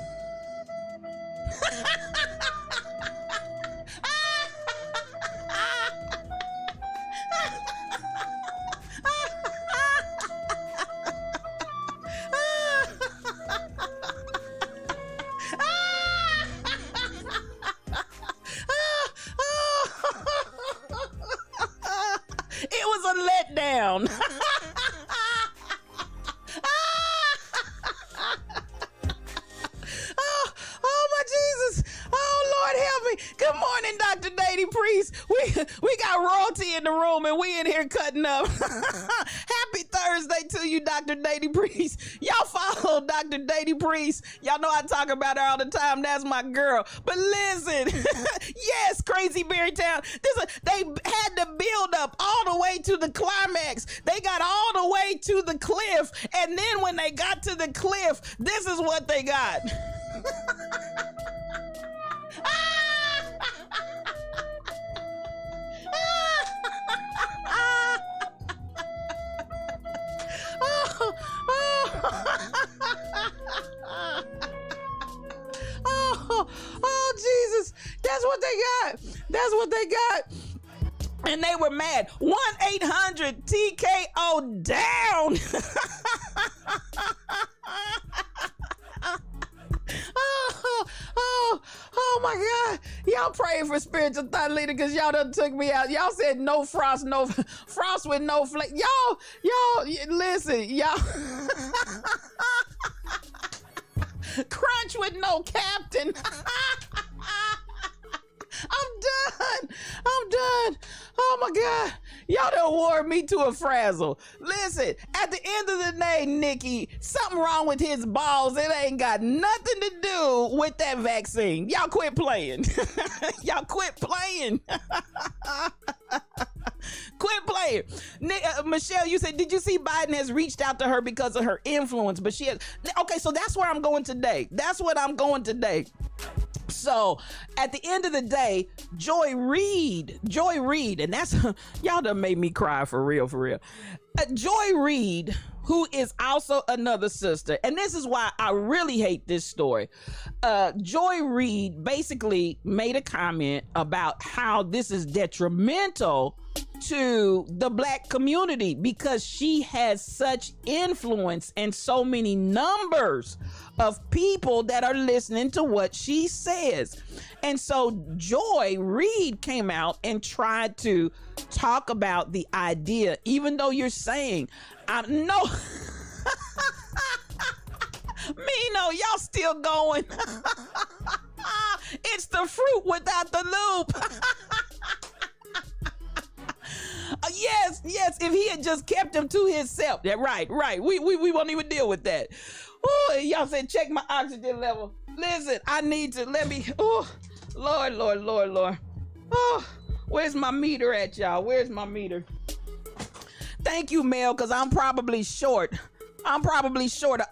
It was a letdown. Oh my Jesus. Oh Lord help me. Good We got royalty in the room and we in here cutting up. Happy Thursday to you, Dr. Dady Priest. Y'all follow Dr. Dady Priest. Y'all know I talk about her all the time. That's my girl. But listen, yes, Crazy Berrytown. They had to build up all the way to the climax. They got all the way to the cliff. And then when they got to the cliff, this is what they got. Oh, Jesus. That's what they got. That's what they got. And they were mad. 1-800-TKO down. Oh my God. Y'all praying for spiritual thought leader because y'all done took me out. Y'all said no frost, no frost with no flake. Y'all, listen, y'all. Crunch with no captain. I'm done. Oh my God. Y'all done wore me to a frazzle. Listen, at the end of the day, Nikki, something wrong with his balls. It ain't got nothing to do with that vaccine. Y'all quit playing. Y'all quit playing. Quit playing. Michelle, you said, did you see Biden has reached out to her because of her influence? But she has. Okay, so that's where I'm going today. That's what I'm going today. So at the end of the day, Joy Reid, and that's, y'all done made me cry for real. Joy Reid, who is also another sister, and this is why I really hate this story. Joy Reid basically made a comment about how this is detrimental to the Black community because she has such influence and so many numbers of people that are listening to what she says. And so Joy Reid came out and tried to talk about the idea, even though you're saying, no, Mino, y'all still going. It's the fruit without the loop. Yes, if he had just kept him to himself. Yeah, right. We won't even deal with that. Ooh, y'all said check my oxygen level. Listen, I need to, Lord. Oh, where's my meter at, y'all? Where's my meter? Thank you, Mel, because I'm probably short of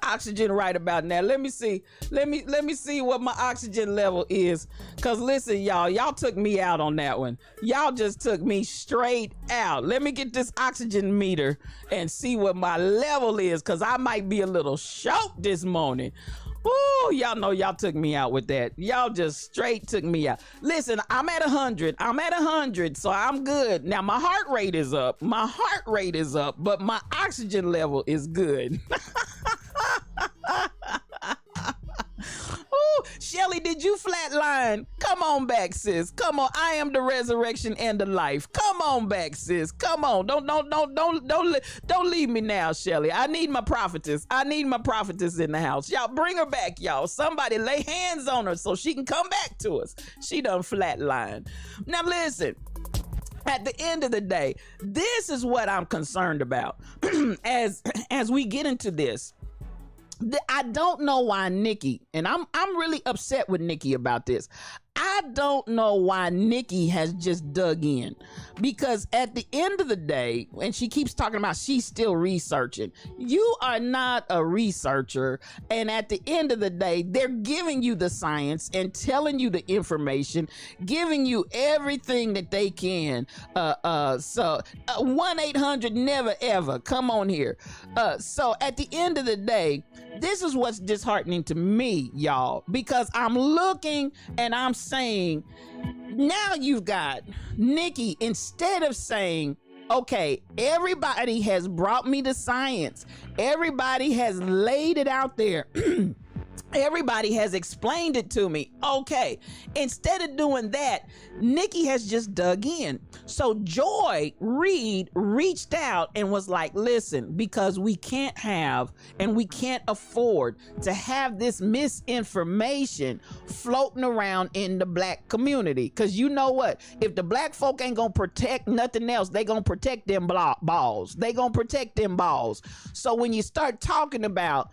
oxygen right about now. Let me see what my oxygen level is. Cause listen, y'all took me out on that one. Y'all just took me straight out. Let me get this oxygen meter and see what my level is. Cause I might be a little short this morning. Oh, y'all know y'all took me out with that. Y'all just straight took me out. Listen, I'm at 100. So I'm good. Now my heart rate is up. But my oxygen level is good. Ooh, Shelly, did you flatline? Come on back, sis. Come on. I am the resurrection and the life. Come on back, sis. Come on. Don't leave me now, Shelly. I need my prophetess. In the house. Y'all bring her back, y'all. Somebody lay hands on her so she can come back to us. She done flatline. Now listen. At the end of the day, this is what I'm concerned about. as we get into this. I don't know why Nikki, and I'm really upset with Nikki about this. I don't know why Nikki has just dug in, because at the end of the day, and she keeps talking about she's still researching. You are not a researcher. And at the end of the day, they're giving you the science and telling you the information, giving you everything that they can. 1-800-NEVER-EVER. Come on here. So at the end of the day, this is what's disheartening to me, y'all, because I'm looking and I'm saying, now you've got Nikki, instead of saying, okay, everybody has brought me the science, everybody has laid it out there. Everybody has explained it to me. Okay. Instead of doing that, Nikki has just dug in. So Joy Reid reached out and was like, listen, because we can't have and we can't afford to have this misinformation floating around in the black community. Because you know what? If the black folk ain't going to protect nothing else, they going to protect them balls. They going to protect them balls. So when you start talking about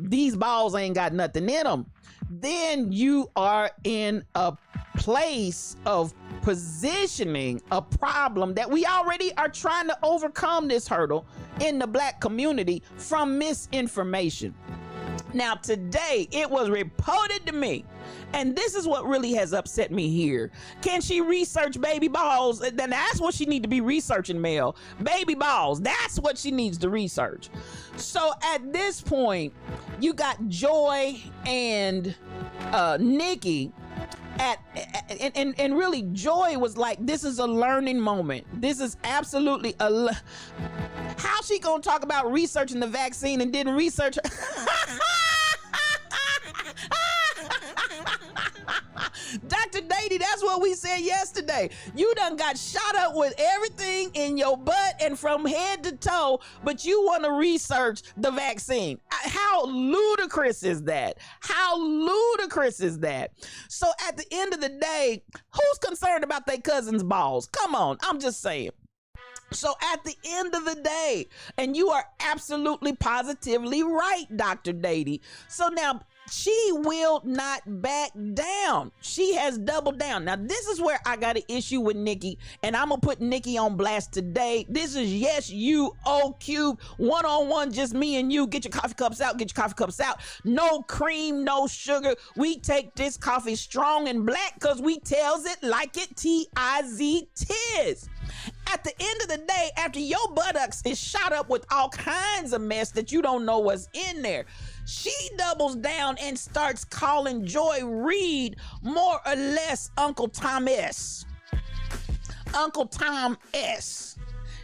these balls ain't got nothing in them, then you are in a place of positioning a problem that we already are trying to overcome, this hurdle in the black community from misinformation. Now today it was reported to me, and this is what really has upset me here. Can she research baby balls? Then that's what she needs to be researching, Mel. Baby balls, that's what she needs to research. So at this point, you got Joy and Nikki and really Joy was like, this is a learning moment. This is absolutely how she gonna talk about researching the vaccine and didn't research Dr. Dady, that's what we said yesterday. You done got shot up with everything in your butt and from head to toe, but you want to research the vaccine. How ludicrous is that? How ludicrous is that? So at the end of the day, who's concerned about their cousin's balls? Come on, I'm just saying. So at the end of the day, and you are absolutely positively right, Dr. Dady. So now she will not back down. She has doubled down. Now, this is where I got an issue with Nikki, and I'm going to put Nikki on blast today. This is Yes You O Cube, one-on-one, just me and you. Get your coffee cups out. Get your coffee cups out. No cream, no sugar. We take this coffee strong and black because we tells it like it T-I-Z-tis. At the end of the day, after your buttocks is shot up with all kinds of mess that you don't know what's in there, she doubles down and starts calling Joy Reid more or less Uncle Tom S. Uncle Tom S.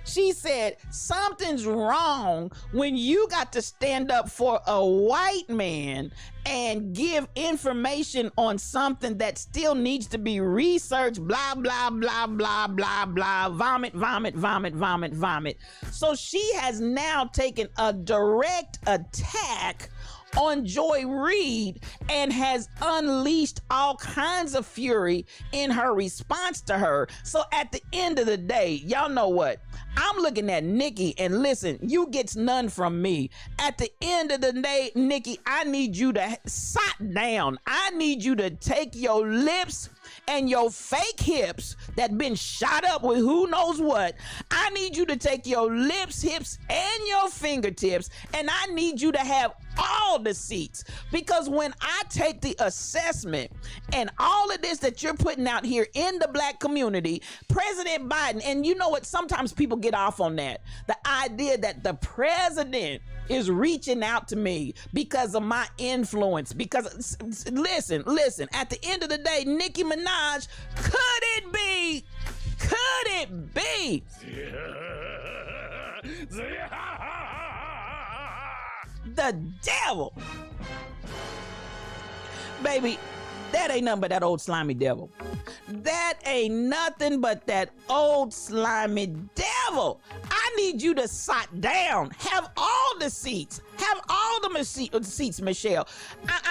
She said, something's wrong when you got to stand up for a white man and give information on something that still needs to be researched, blah, blah, blah, blah, blah, blah, vomit, vomit, vomit, vomit, vomit. So she has now taken a direct attack on Joy Reid and has unleashed all kinds of fury in her response to her. So at the end of the day, y'all know what? I'm looking at Nikki, and listen, you gets none from me. At the end of the day, Nikki, I need you to sit down. I need you to take your lips and your fake hips that been shot up with who knows what. I need you to take your lips, hips, and your fingertips, and I need you to have all the seats, because when I take the assessment and all of this that you're putting out here in the black community, President Biden, and you know what, sometimes people get off on that, the idea that the president is reaching out to me because of my influence, because listen, at the end of the day, Nicki Minaj, could it be the devil? Baby, that ain't nothing but that old slimy devil. That ain't nothing but that old slimy devil. I need you to sit down, have all the seats, have all the seats, Michelle.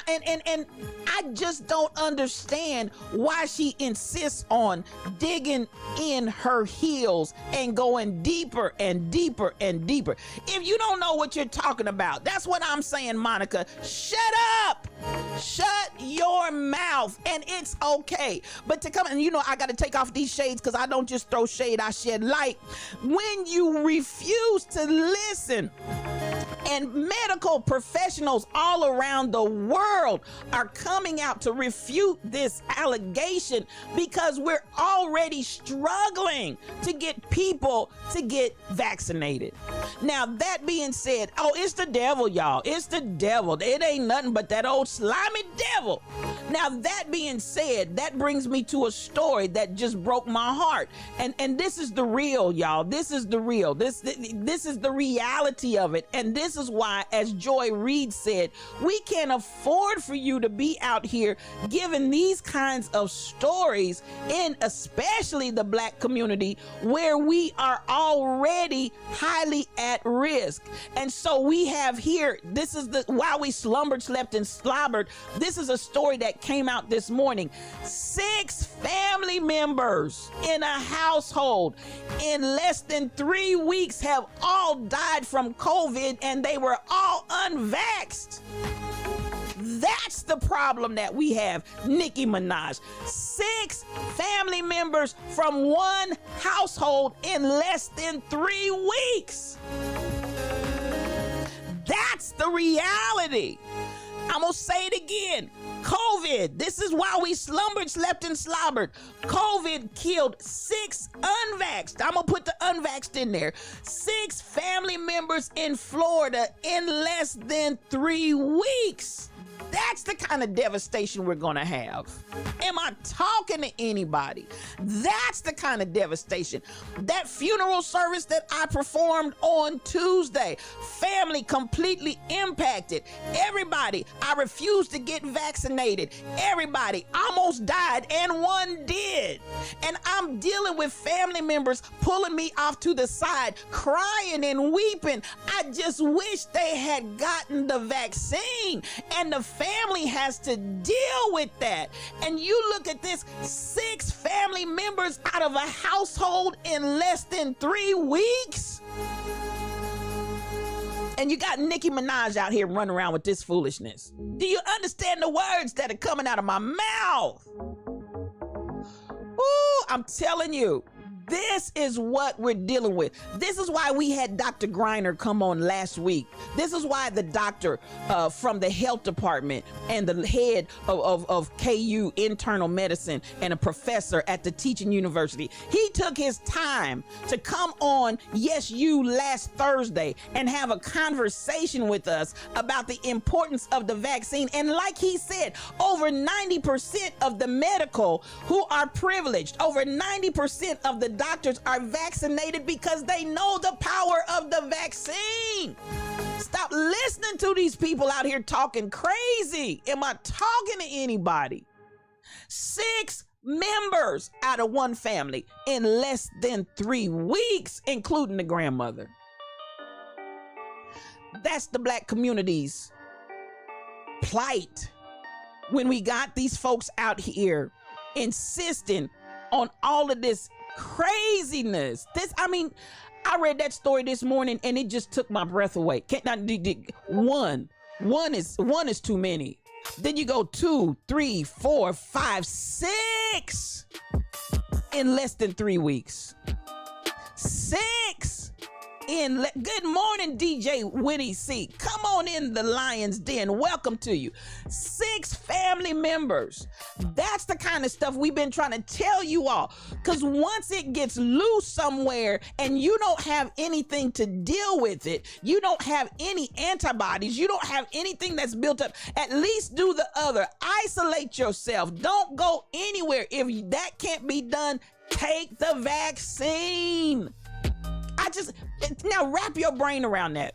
And I just don't understand why she insists on digging in her heels and going deeper and deeper and deeper. If you don't know what you're talking about, that's what I'm saying, Monica. Shut up. Shut your mouth, and it's okay. But to come, and you know, I got to take off these shades because I don't just throw shade, I shed light. When you refuse to listen, and medical professionals all around the world are coming out to refute this allegation because we're already struggling to get people to get vaccinated. Now, that being said, oh, it's the devil, y'all. It's the devil. It ain't nothing but that old slimy devil. Now, that being said, that brings me to a story that just broke my heart. And this is the real, y'all. This is the real. This is the reality of it. And this is why, as Joy Reid said, we can't afford for you to be out here giving these kinds of stories in especially the Black community where we are already highly at risk. And so we have here, this is the while we slumbered, slept, and slobbered. This is a story that came out this morning. 6 family members in a household in less than 3 weeks have all died from COVID, and they were all unvaxxed. That's the problem that we have, Nicki Minaj. 6 family members from one household in less than 3 weeks. That's the reality. I'm gonna say it again. COVID, this is why we slumbered, slept, and slobbered. COVID killed 6 unvaxxed. I'm gonna put the unvaxxed in there. 6 family members in Florida in less than 3 weeks. That's the kind of devastation we're gonna have. Am I talking to anybody? That's the kind of devastation. That funeral service that I performed on Tuesday, family completely impacted. Everybody, I refused to get vaccinated. Everybody almost died, and one did. And I'm dealing with family members pulling me off to the side, crying and weeping. I just wish they had gotten the vaccine. And the family has to deal with that. And you look at this, 6 family members out of a household in less than 3 weeks. And you got Nicki Minaj out here running around with this foolishness. Do you understand the words that are coming out of my mouth? Ooh, I'm telling you. This is what we're dealing with. This is why we had Dr. Griner come on last week. This is why the doctor from the health department and the head of KU internal medicine and a professor at the teaching university, he took his time to come on Yes You last Thursday and have a conversation with us about the importance of the vaccine. And like he said, over 90% of the medical who are privileged, over 90% of the doctors are vaccinated because they know the power of the vaccine. Stop listening to these people out here talking crazy. Am I talking to anybody? 6 members out of one family in less than 3 weeks, including the grandmother. That's the Black community's plight when we got these folks out here insisting on all of this craziness. I read that story this morning and it just took my breath away. One is too many. Then you go 2, 3, 4, 5, 6 in less than 3 weeks. 6 good morning, DJ Winnie C. Come on in the Lion's Den. Welcome to you. 6 family members. That's the kind of stuff we've been trying to tell you all. Because once it gets loose somewhere and you don't have anything to deal with it, you don't have any antibodies, you don't have anything that's built up, at least do the other. Isolate yourself. Don't go anywhere. If that can't be done, take the vaccine. Now wrap your brain around that.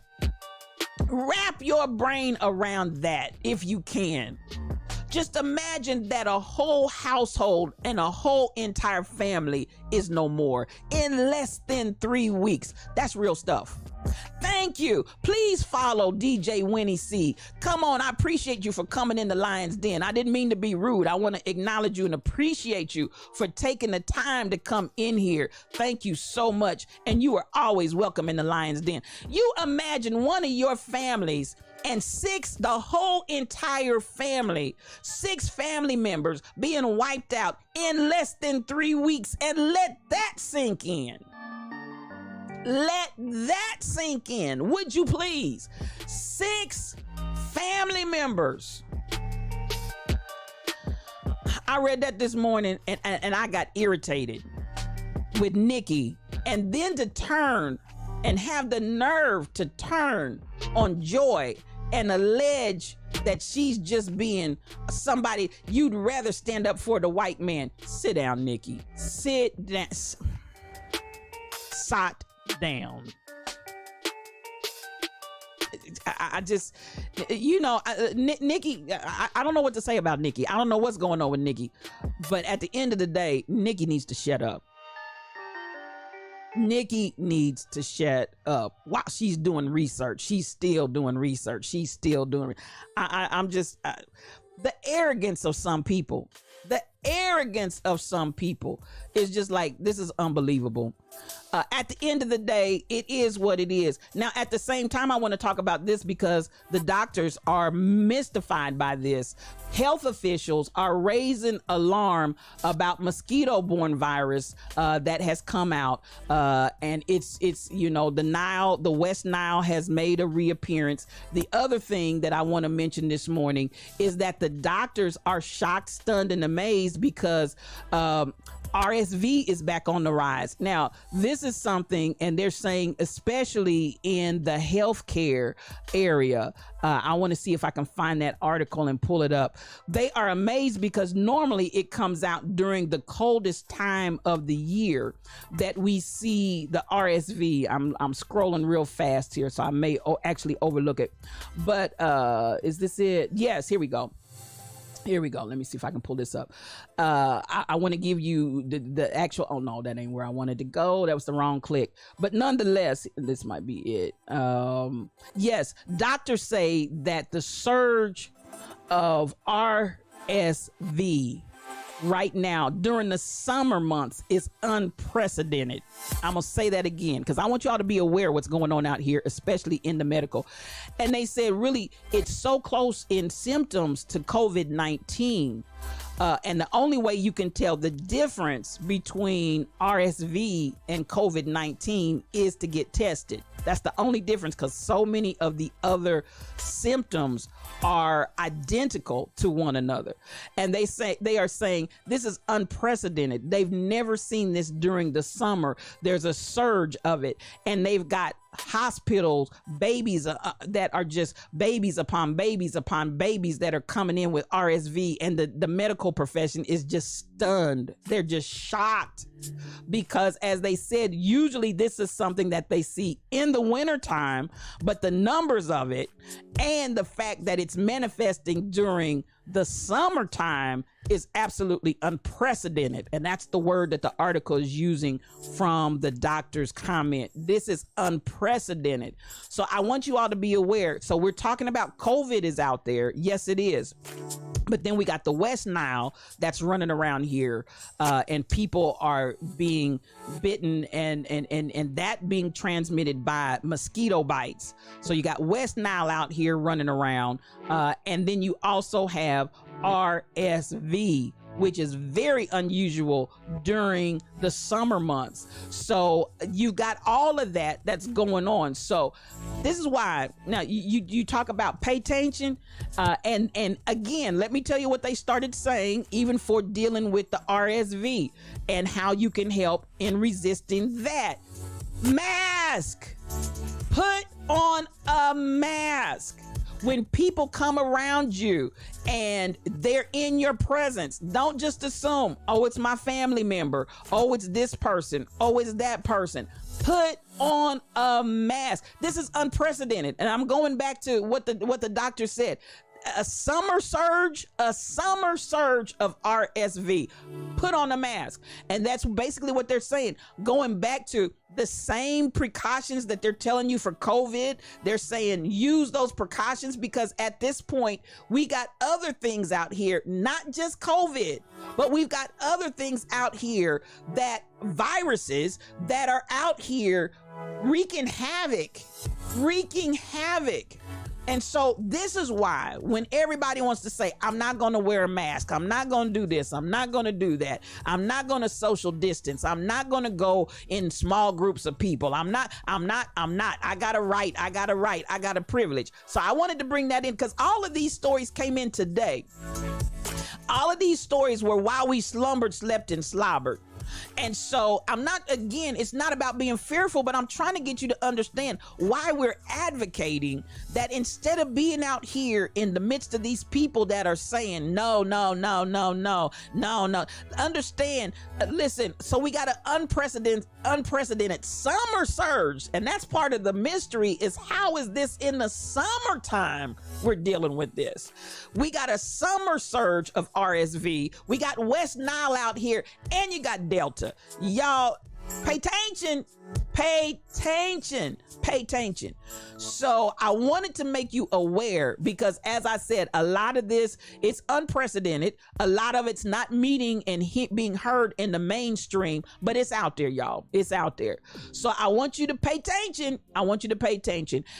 Wrap your brain around that if you can. Just imagine that a whole household and a whole entire family is no more in less than 3 weeks. That's real stuff. Thank you. Please follow DJ Winnie C. Come on, I appreciate you for coming in the Lion's Den. I didn't mean to be rude. I want to acknowledge you and appreciate you for taking the time to come in here. Thank you so much. And you are always welcome in the Lion's Den. You imagine one of your families and the whole entire family, 6 family members being wiped out in less than 3 weeks, and let that sink in. Let that sink in, would you please? 6 family members. I read that this morning and I got irritated with Nicki, and then to turn and have the nerve to turn on Joy and allege that she's just being somebody you'd rather stand up for the white man. Sit down, Nicki. Sit down. Sat down. I just, Nikki, I don't know what to say about Nikki. I don't know what's going on with Nikki, but at the end of the day, Nikki needs to shut up. Nikki needs to shut up. While she's doing research, she's still doing research. She's still doing. I'm just the arrogance of some people. The arrogance of some people is just like, this is unbelievable. At the end of the day, it is what it is. Now, at the same time, I want to talk about this because the doctors are mystified by this. Health officials are raising alarm about mosquito-borne virus that has come out, and it's the West Nile has made a reappearance. The other thing that I want to mention this morning is that the doctors are shocked, stunned, and amazed because RSV is back on the rise. Now, this is something, and they're saying, especially in the healthcare area, I want to see if I can find that article and pull it up. They are amazed because normally it comes out during the coldest time of the year that we see the RSV. I'm scrolling real fast here, so I may actually overlook it. But is this it? Yes, here we go. Here we go. Let me see if I can pull this up. I want to give you the actual, oh no, that ain't where I wanted to go. That was the wrong click. But nonetheless, this might be it. Yes, doctors say that the surge of RSV right now during the summer months is unprecedented. I'm gonna say that again because I want y'all to be aware of what's going on out here, especially in the medical. And they said really it's so close in symptoms to COVID-19. And the only way you can tell the difference between RSV and COVID-19 is to get tested. That's the only difference because so many of the other symptoms are identical to one another. And they are saying this is unprecedented. They've never seen this during the summer. There's a surge of it, and they've got hospitals, babies that are just babies upon babies upon babies that are coming in with RSV, and the medical profession is just stunned. They're just shocked because, as they said, usually this is something that they see in the wintertime, but the numbers of it and the fact that it's manifesting during the summertime is absolutely unprecedented. And that's the word that the article is using from the doctor's comment. This is unprecedented. So I want you all to be aware. So we're talking about COVID is out there. Yes, it is. But then we got the West Nile that's running around here, and people are being bitten and that being transmitted by mosquito bites. So you got West Nile out here running around, and then you also have RSV, which is very unusual during the summer months. So you got all of that that's going on. So this is why now you talk about pay attention, and again, let me tell you what they started saying even for dealing with the RSV and how you can help in resisting that. Mask. Put on a mask. When people come around you and they're in your presence, don't just assume, oh, it's my family member. Oh, it's this person. Oh, it's that person. Put on a mask. This is unprecedented. And I'm going back to what the doctor said. A summer surge of RSV. Put on a mask. And that's basically what they're saying. Going back to the same precautions that they're telling you for COVID, they're saying use those precautions because at this point, we got other things out here, not just COVID, but we've got other things out here, that viruses that are out here wreaking havoc. And so this is why when everybody wants to say, I'm not going to wear a mask, I'm not going to do this, I'm not going to do that, I'm not going to social distance, I'm not going to go in small groups of people, I'm not, I got a right, I got a privilege. So I wanted to bring that in because all of these stories came in today. All of these stories were while we slumbered, slept, and slobbered. And so it's not about being fearful, but I'm trying to get you to understand why we're advocating that instead of being out here in the midst of these people that are saying, no, understand, listen, so we got an unprecedented summer surge. And that's part of the mystery, is how is this in the summertime we're dealing with this? We got a summer surge of RSV. We got West Nile out here, and you got Delta. Y'all, pay attention. So I wanted to make you aware, because as I said, a lot of this, it's unprecedented. A lot of it's not meeting and being heard in the mainstream, but it's out there, y'all. It's out there. So I want you to pay attention.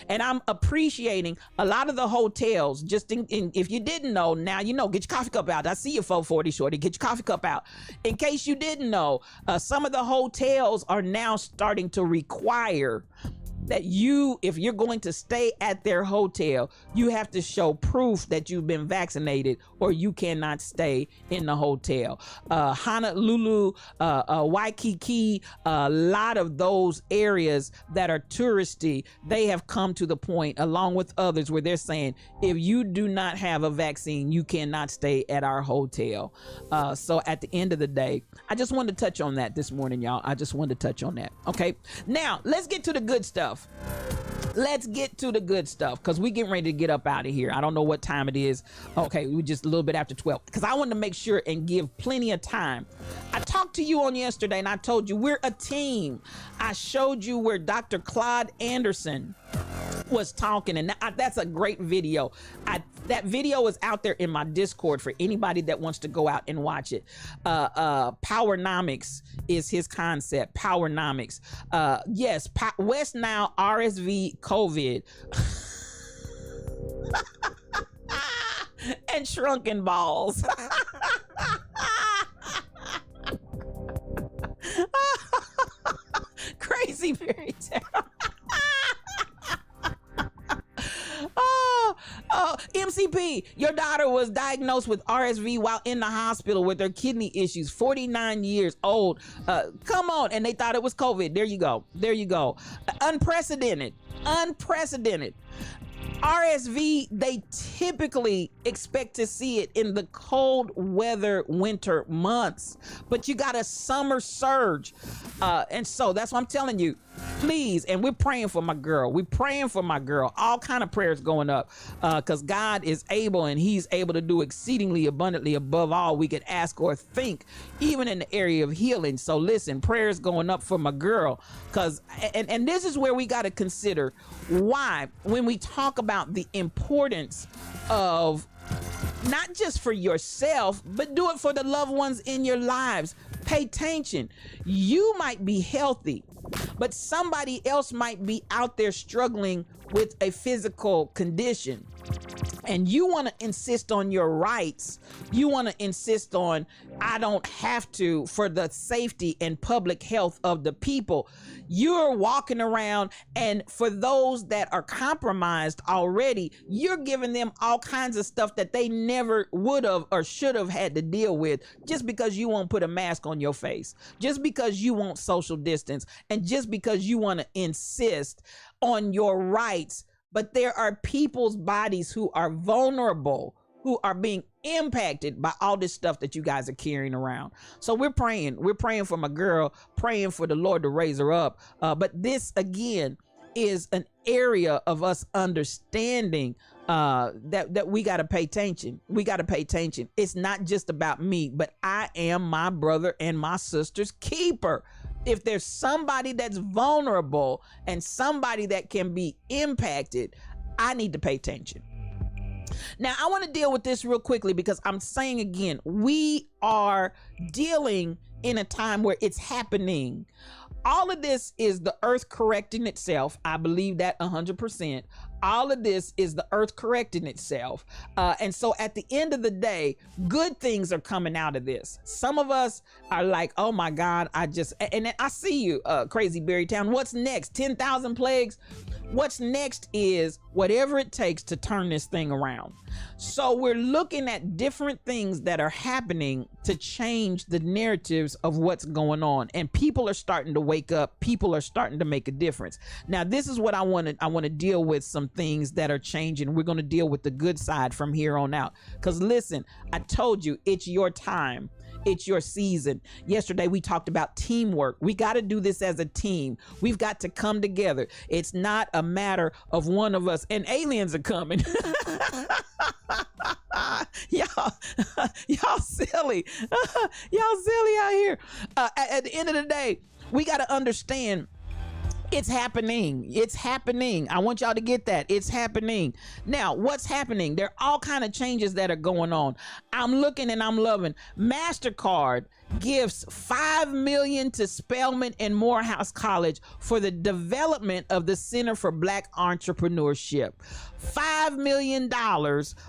And I'm appreciating a lot of the hotels, just if you didn't know, now you know, get your coffee cup out. I see you, 440 Shorty. Get your coffee cup out. In case you didn't know, some of the hotels are now starting to require that if you're going to stay at their hotel, you have to show proof that you've been vaccinated, or you cannot stay in the hotel. Honolulu, Waikiki, a lot of those areas that are touristy, they have come to the point, along with others, where they're saying, if you do not have a vaccine, you cannot stay at our hotel. So at the end of the day, I just wanted to touch on that this morning, y'all. I just wanted to touch on that. Okay. Now let's get to the good stuff. Because we getting ready to get up out of here. I don't know what time it is. Okay, we're just a little bit after 12, because I wanted to make sure and give plenty of time. I talked to you on yesterday, and I told you we're a team. I showed you where Dr. Claude Anderson was talking, and that's a great video. That video is out there in my Discord for anybody that wants to go out and watch it. Powernomics is his concept. Powernomics. Yes, West Nile, RSV, COVID, and shrunken balls. Crazy fairy tale. MCP, your daughter was diagnosed with RSV while in the hospital with her kidney issues, 49 years old. Come on. And they thought it was COVID. There you go. Unprecedented. RSV, they typically expect to see it in the cold weather winter months, but you got a summer surge. And so that's what I'm telling you, please. And we're praying for my girl. All kind of prayers going up, because God is able, and he's able to do exceedingly abundantly above all we could ask or think, even in the area of healing. So listen, prayers going up for my girl, because, and this is where we got to consider why, when we talk about the importance of not just for yourself, but do it for the loved ones in your lives. Pay attention. You might be healthy, but somebody else might be out there struggling with a physical condition. And you want to insist on your rights. You want to insist on, I don't have to, for the safety and public health of the people. You're walking around, and for those that are compromised already, you're giving them all kinds of stuff that they never would have or should have had to deal with, just because you won't put a mask on your face, just because you want social distance, and just because you want to insist on your rights. But there are people's bodies who are vulnerable, who are being impacted by all this stuff that you guys are carrying around. So we're praying for my girl, praying for the Lord to raise her up. But this, again, is an area of us understanding that we got to pay attention. It's not just about me, but I am my brother and my sister's keeper. If there's somebody that's vulnerable and somebody that can be impacted, I need to pay attention. Now, I want to deal with this real quickly, because I'm saying again, we are dealing in a time where it's happening. All of this is the earth correcting itself. I believe that 100%. all of this is the earth correcting itself. And so at the end of the day, good things are coming out of this. Some of us are like, oh my God, and I see you, Crazy Berrytown. What's next? 10,000 plagues? What's next is whatever it takes to turn this thing around. So we're looking at different things that are happening to change the narratives of what's going on. And people are starting to wake up. People are starting to make a difference. Now, this is what I want to deal with, some things that are changing. We're going to deal with the good side from here on out. Because listen, I told you, it's your time. It's your season. Yesterday, we talked about teamwork. We got to do this as a team. We've got to come together. It's not a matter of one of us. And aliens are coming. y'all silly. Y'all silly out here. At the end of the day, we got to understand it's happening. It's happening. I want y'all to get that. It's happening. Now, what's happening? There are all kind of changes that are going on. I'm looking and I'm loving. MasterCard gives $5 million to Spelman and Morehouse College for the development of the Center for Black Entrepreneurship. $5 million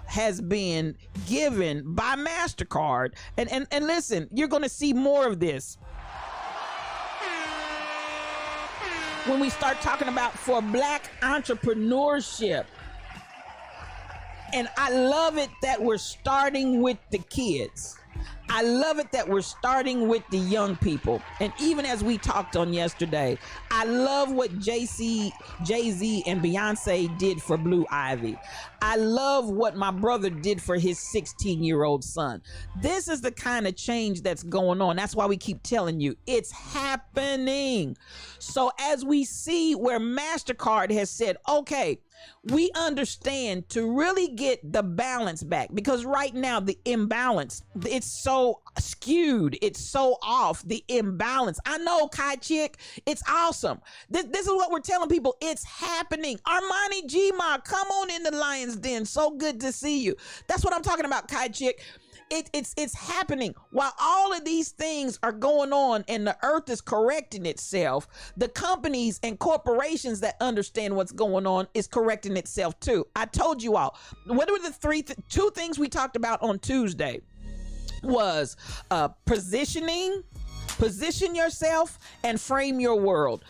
has been given by MasterCard. And listen, you're going to see more of this when we start talking about for Black entrepreneurship. And I love it that we're starting with the kids. I love it that we're starting with the young people. And even as we talked on yesterday, I love what Jay-Z and Beyonce did for Blue Ivy. I love what my brother did for his 16-year-old son. This is the kind of change that's going on. That's why we keep telling you it's happening. So as we see where MasterCard has said, okay, we understand to really get the balance back, because right now the imbalance, it's so skewed, it's so off, the imbalance. I know, Kai Chick, it's awesome. This is what we're telling people. It's happening. Armani Gma, come on in the Lion's Den. So good to see you. That's what I'm talking about, Kai Chick. It's happening while all of these things are going on and the earth is correcting itself. The companies and corporations that understand what's going on is correcting itself too. I told you all. What were the two things we talked about on Tuesday? Was position yourself and frame your world.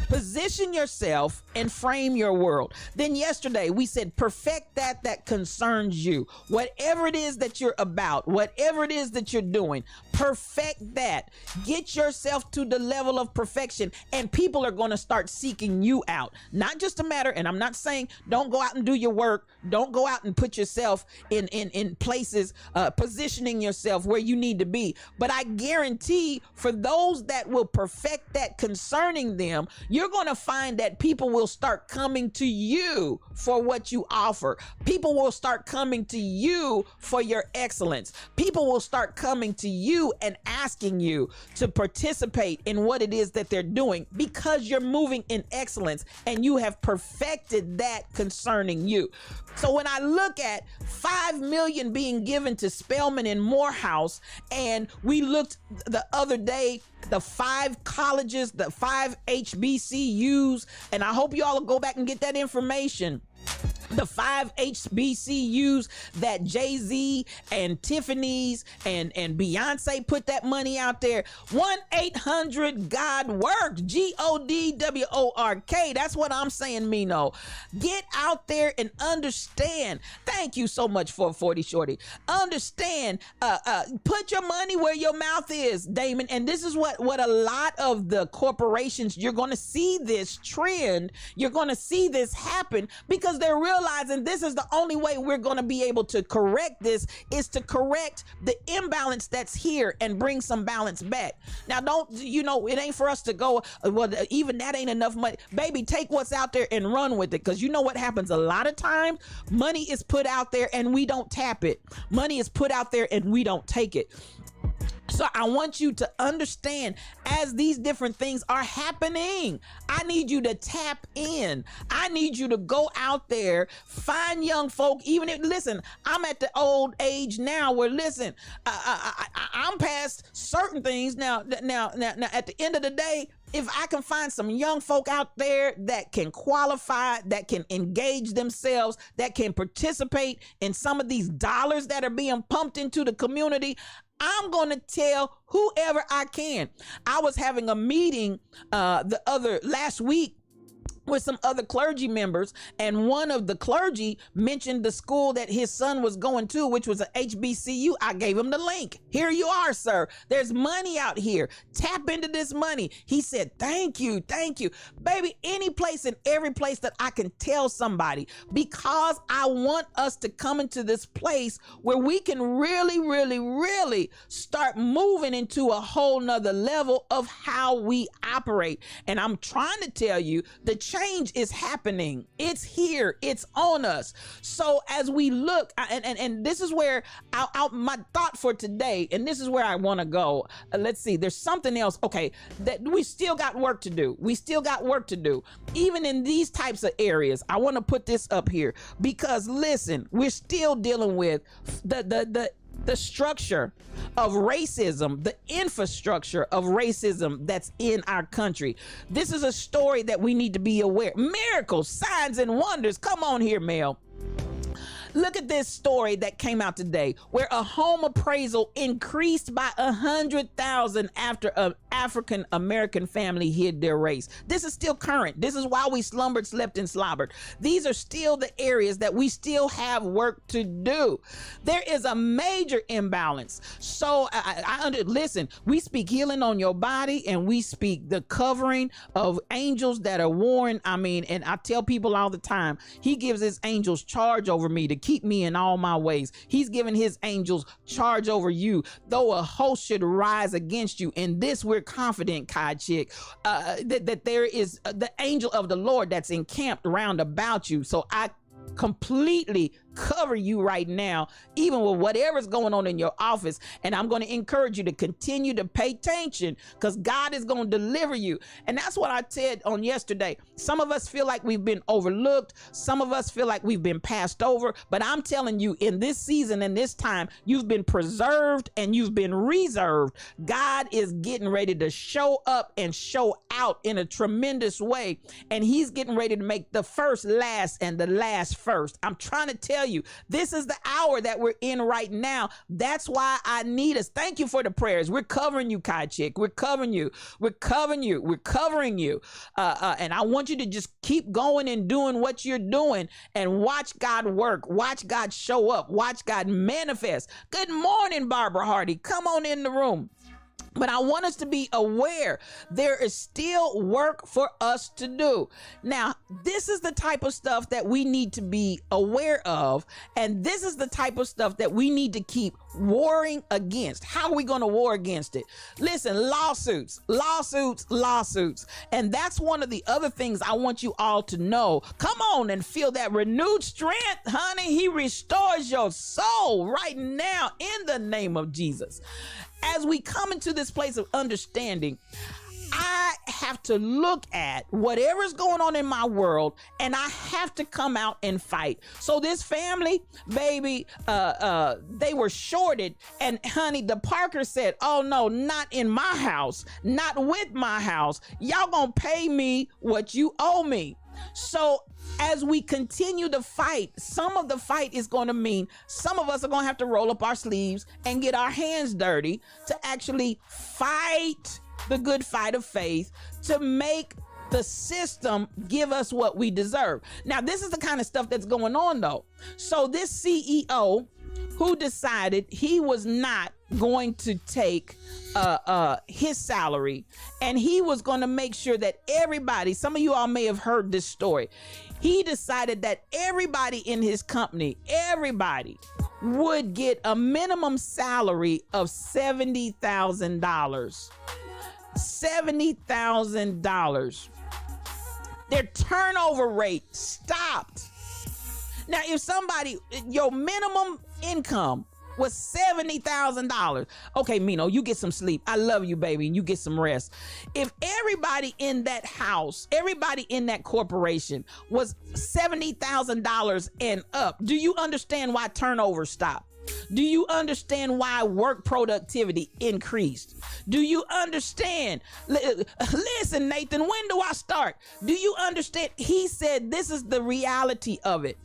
Position yourself and frame your world. Then yesterday we said perfect that concerns you. Whatever it is that you're about, whatever it is that you're doing, perfect that. Get yourself to the level of perfection, and people are going to start seeking you out. Not just a matter, and I'm not saying don't go out and do your work. Don't go out and put yourself in places, positioning yourself where you need to be. But I guarantee for those that will perfect that concerning them, you're going to find that people will start coming to you for what you offer. People will start coming to you for your excellence. People will start coming to you and asking you to participate in what it is that they're doing, because you're moving in excellence and you have perfected that concerning you. So when I look at $5 million being given to Spelman and Morehouse, and we looked the other day, the 5 colleges, the 5 HBCUs, and I hope you all will go back and get that information. The 5 HBCUs that Jay-Z and Tiffany's and Beyonce put that money out there. 1-800-GOD-WORK, GODWORK. That's what I'm saying, Mino. Get out there and understand. Thank you so much for 40 Shorty. Understand, put your money where your mouth is, Damon. And this is what a lot of the corporations, you're going to see this trend. You're going to see this happen because they're realizing this is the only way we're going to be able to correct this, is to correct the imbalance that's here and bring some balance back. Now, it ain't for us to go, well, even that ain't enough money. Baby, take what's out there and run with it, because you know what happens a lot of times? Money is put out there and we don't tap it. Money is put out there and we don't take it. So I want you to understand, as these different things are happening, I need you to tap in. I need you to go out there, find young folk. Even if, listen, I'm at the old age now where, listen, I'm past certain things now. At the end of the day, if I can find some young folk out there that can qualify, that can engage themselves, that can participate in some of these dollars that are being pumped into the community, I'm going to tell whoever I can. I was having a meeting last week with some other clergy members, and one of the clergy mentioned the school that his son was going to, which was a HBCU. I gave him the link. Here you are, sir. There's money out here. Tap into this money. He said, thank you. Baby, any place and every place that I can tell somebody, because I want us to come into this place where we can really, really, really start moving into a whole nother level of how we operate. And I'm trying to tell you, the change is happening. It's here. It's on us. So as we look, and this is where my thought for today, and this is where I want to go. Let's see. There's something else. Okay, that we still got work to do. Even in these types of areas. I want to put this up here because listen, we're still dealing with the structure of racism, the infrastructure of racism that's in our country. This is a story that we need to be aware. Miracles, signs, and wonders. Come on here, Mel. Look at this story that came out today where a home appraisal increased by 100,000 after an African American family hid their race. This is still current. This is why we slumbered, slept, and slobbered. These are still the areas that we still have work to do. There is a major imbalance. So listen, we speak healing on your body, and we speak the covering of angels that are warring. And I tell people all the time, he gives his angels charge over me to keep me in all my ways. He's given his angels charge over you. Though a host should rise against you, in this we're confident, Kai Chick, that there is the angel of the Lord that's encamped round about you. So I completely cover you right now, even with whatever's going on in your office. And I'm going to encourage you to continue to pay attention, because God is going to deliver you. And that's what I said on yesterday. Some of us feel like we've been overlooked. Some of us feel like we've been passed over. But I'm telling you, in this season and this time, you've been preserved and you've been reserved. God is getting ready to show up and show out in a tremendous way. And he's getting ready to make the first last and the last first. I'm trying to tell you, this is the hour that we're in right now. That's why I need us. Thank you for the prayers. We're covering you, Kai Chick. We're covering you. We're covering you. We're covering you. And I want you to just keep going and doing what you're doing and watch God work. Watch God show up. Watch God manifest. Good morning, Barbara Hardy. Come on in the room. But I want us to be aware there is still work for us to do. Now, this is the type of stuff that we need to be aware of. And this is the type of stuff that we need to keep warring against. How are we going to war against it? Listen, lawsuits. And that's one of the other things I want you all to know. Come on and feel that renewed strength, honey. He restores your soul right now in the name of Jesus. As we come into this place of understanding, I have to look at whatever's going on in my world, and I have to come out and fight. So this family, baby, they were shorted, and honey, the Parker said, oh no, not in my house, not with my house. Y'all gonna pay me what you owe me. So as we continue to fight, some of the fight is going to mean some of us are going to have to roll up our sleeves and get our hands dirty to actually fight the good fight of faith to make the system give us what we deserve. Now, this is the kind of stuff that's going on, though. So this CEO who decided he was not going to take his salary, and he was going to make sure that everybody, some of you all may have heard this story, he decided that everybody in his company, everybody would get a minimum salary of $70,000. $70,000. Their turnover rate stopped. Now, if somebody, your minimum income was $70,000. Okay, Mino, you get some sleep. I love you, baby, and you get some rest. If everybody in that house, everybody in that corporation was $70,000 and up, do you understand why turnover stopped? Do you understand why work productivity increased? Do you understand? Listen, Nathan, when do I start? Do you understand? He said, this is the reality of it.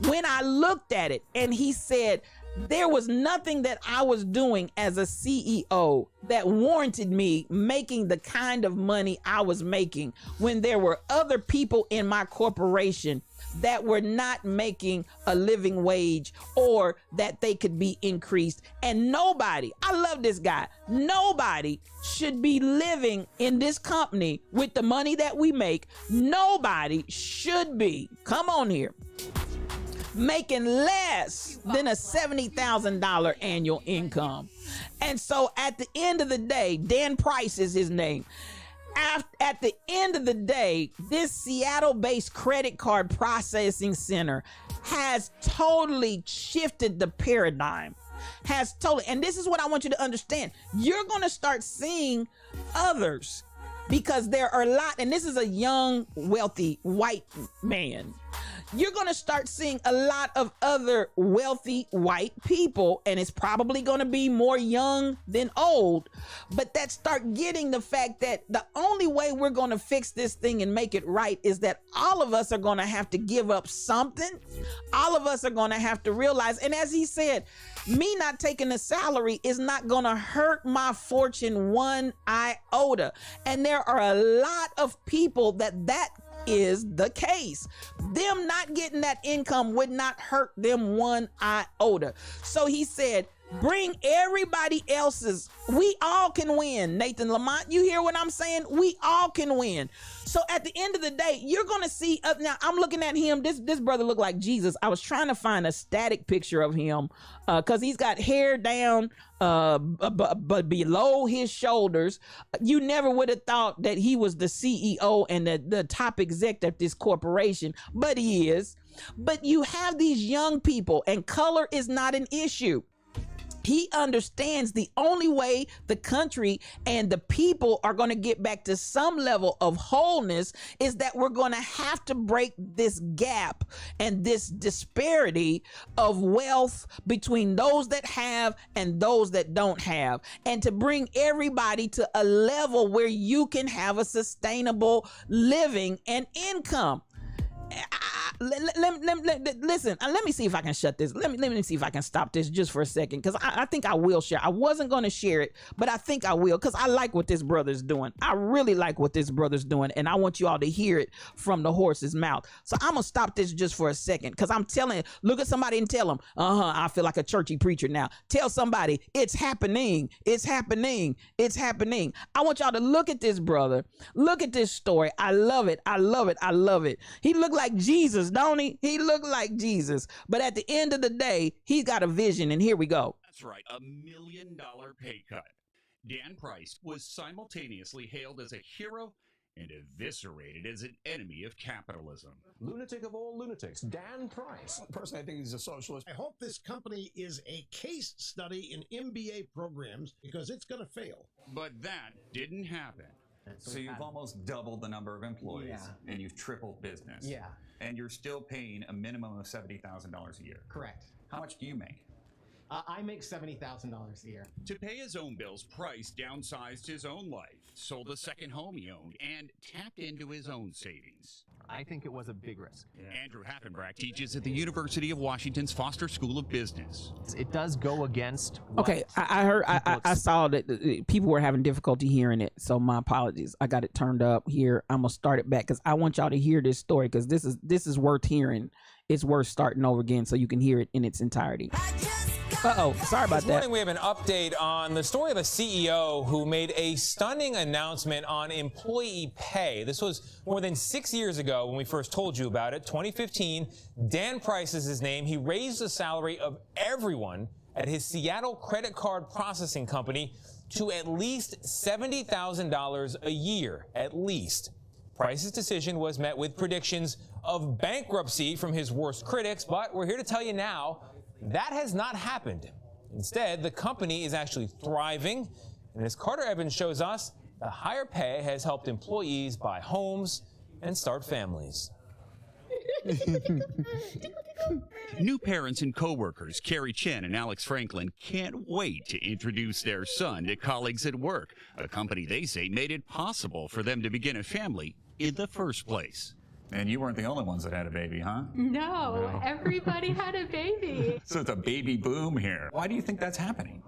When I looked at it, and he said, there was nothing that I was doing as a CEO that warranted me making the kind of money I was making when there were other people in my corporation that were not making a living wage or that they could be increased. And nobody, I love this guy, nobody should be living in this company with the money that we make. Nobody should be, come on here, making less than a $70,000 annual income. And so at the end of the day, Dan Price is his name. At the end of the day, this Seattle-based credit card processing center has totally shifted the paradigm. And this is what I want you to understand. You're going to start seeing others, because there are a lot, and this is a young, wealthy white man. You're going to start seeing a lot of other wealthy white people, and it's probably going to be more young than old, but that start getting the fact that the only way we're going to fix this thing and make it right is that all of us are going to have to give up something. All of us are going to have to realize, and as he said, me not taking a salary is not going to hurt my fortune one iota. And there are a lot of people that is the case. Them not getting that income would not hurt them one iota. So he said, bring everybody else's. We all can win. Nathan Lamont, you hear what I'm saying? We all can win. So at the end of the day, you're going to see, now I'm looking at him. This brother looked like Jesus. I was trying to find a static picture of him because he's got hair down but below his shoulders. You never would have thought that he was the CEO and the top exec of this corporation, but he is. But you have these young people, and color is not an issue. He understands the only way the country and the people are going to get back to some level of wholeness is that we're going to have to break this gap and this disparity of wealth between those that have and those that don't have, and to bring everybody to a level where you can have a sustainable living and income. Listen, let me see if I can shut this. Let me see if I can stop this just for a second, because I think I will share. I wasn't going to share it, but I think I will, because I like what this brother's doing. I really like what this brother's doing, and I want you all to hear it from the horse's mouth. So I'm going to stop this just for a second, because I'm telling you, look at somebody and tell them, I feel like a churchy preacher now. Tell somebody, it's happening. It's happening. It's happening. I want y'all to look at this brother. Look at this story. I love it. I love it. I love it. He looked like Jesus, don't he? He looked like Jesus. But at the end of the day, he's got a vision, and here we go. That's right, $1 million pay cut. Dan Price was simultaneously hailed as a hero and eviscerated as an enemy of capitalism. Lunatic of all lunatics, Dan Price. Personally, I think he's a socialist. I hope this company is a case study in MBA programs, because it's going to fail. But that didn't happen. So you've almost doubled the number of employees, and you've tripled business. Yeah. And you're still paying a minimum of $70,000 a year. Correct. How much do you make? I make $70,000 a year. To pay his own bills, Price downsized his own life, sold a second home he owned, and tapped into his own savings. I think it was a big risk. Andrew Haffenbrack teaches at the University of Washington's Foster School of Business. It does go against Okay, I heard, I saw that people were having difficulty hearing it, so my apologies. I got it turned up here. I'm gonna start it back because I want y'all to hear this story, because this is worth hearing. It's worth starting over again so you can hear it in its entirety. Sorry about that. This morning we have an update on the story of a CEO who made a stunning announcement on employee pay. This was more than 6 years ago when we first told you about it. 2015, Dan Price is his name. He raised the salary of everyone at his Seattle credit card processing company to at least $70,000 a year, at least. Price's decision was met with predictions of bankruptcy from his worst critics, but we're here to tell you now that has not happened. Instead, the company is actually thriving, and as Carter Evans shows us, the higher pay has helped employees buy homes and start families. New parents and coworkers Carrie Chen and Alex Franklin can't wait to introduce their son to colleagues at work, a company they say made it possible for them to begin a family in the first place. And you weren't the only ones that had a baby, huh? No, everybody had a baby. So it's a baby boom here. Why do you think that's happening?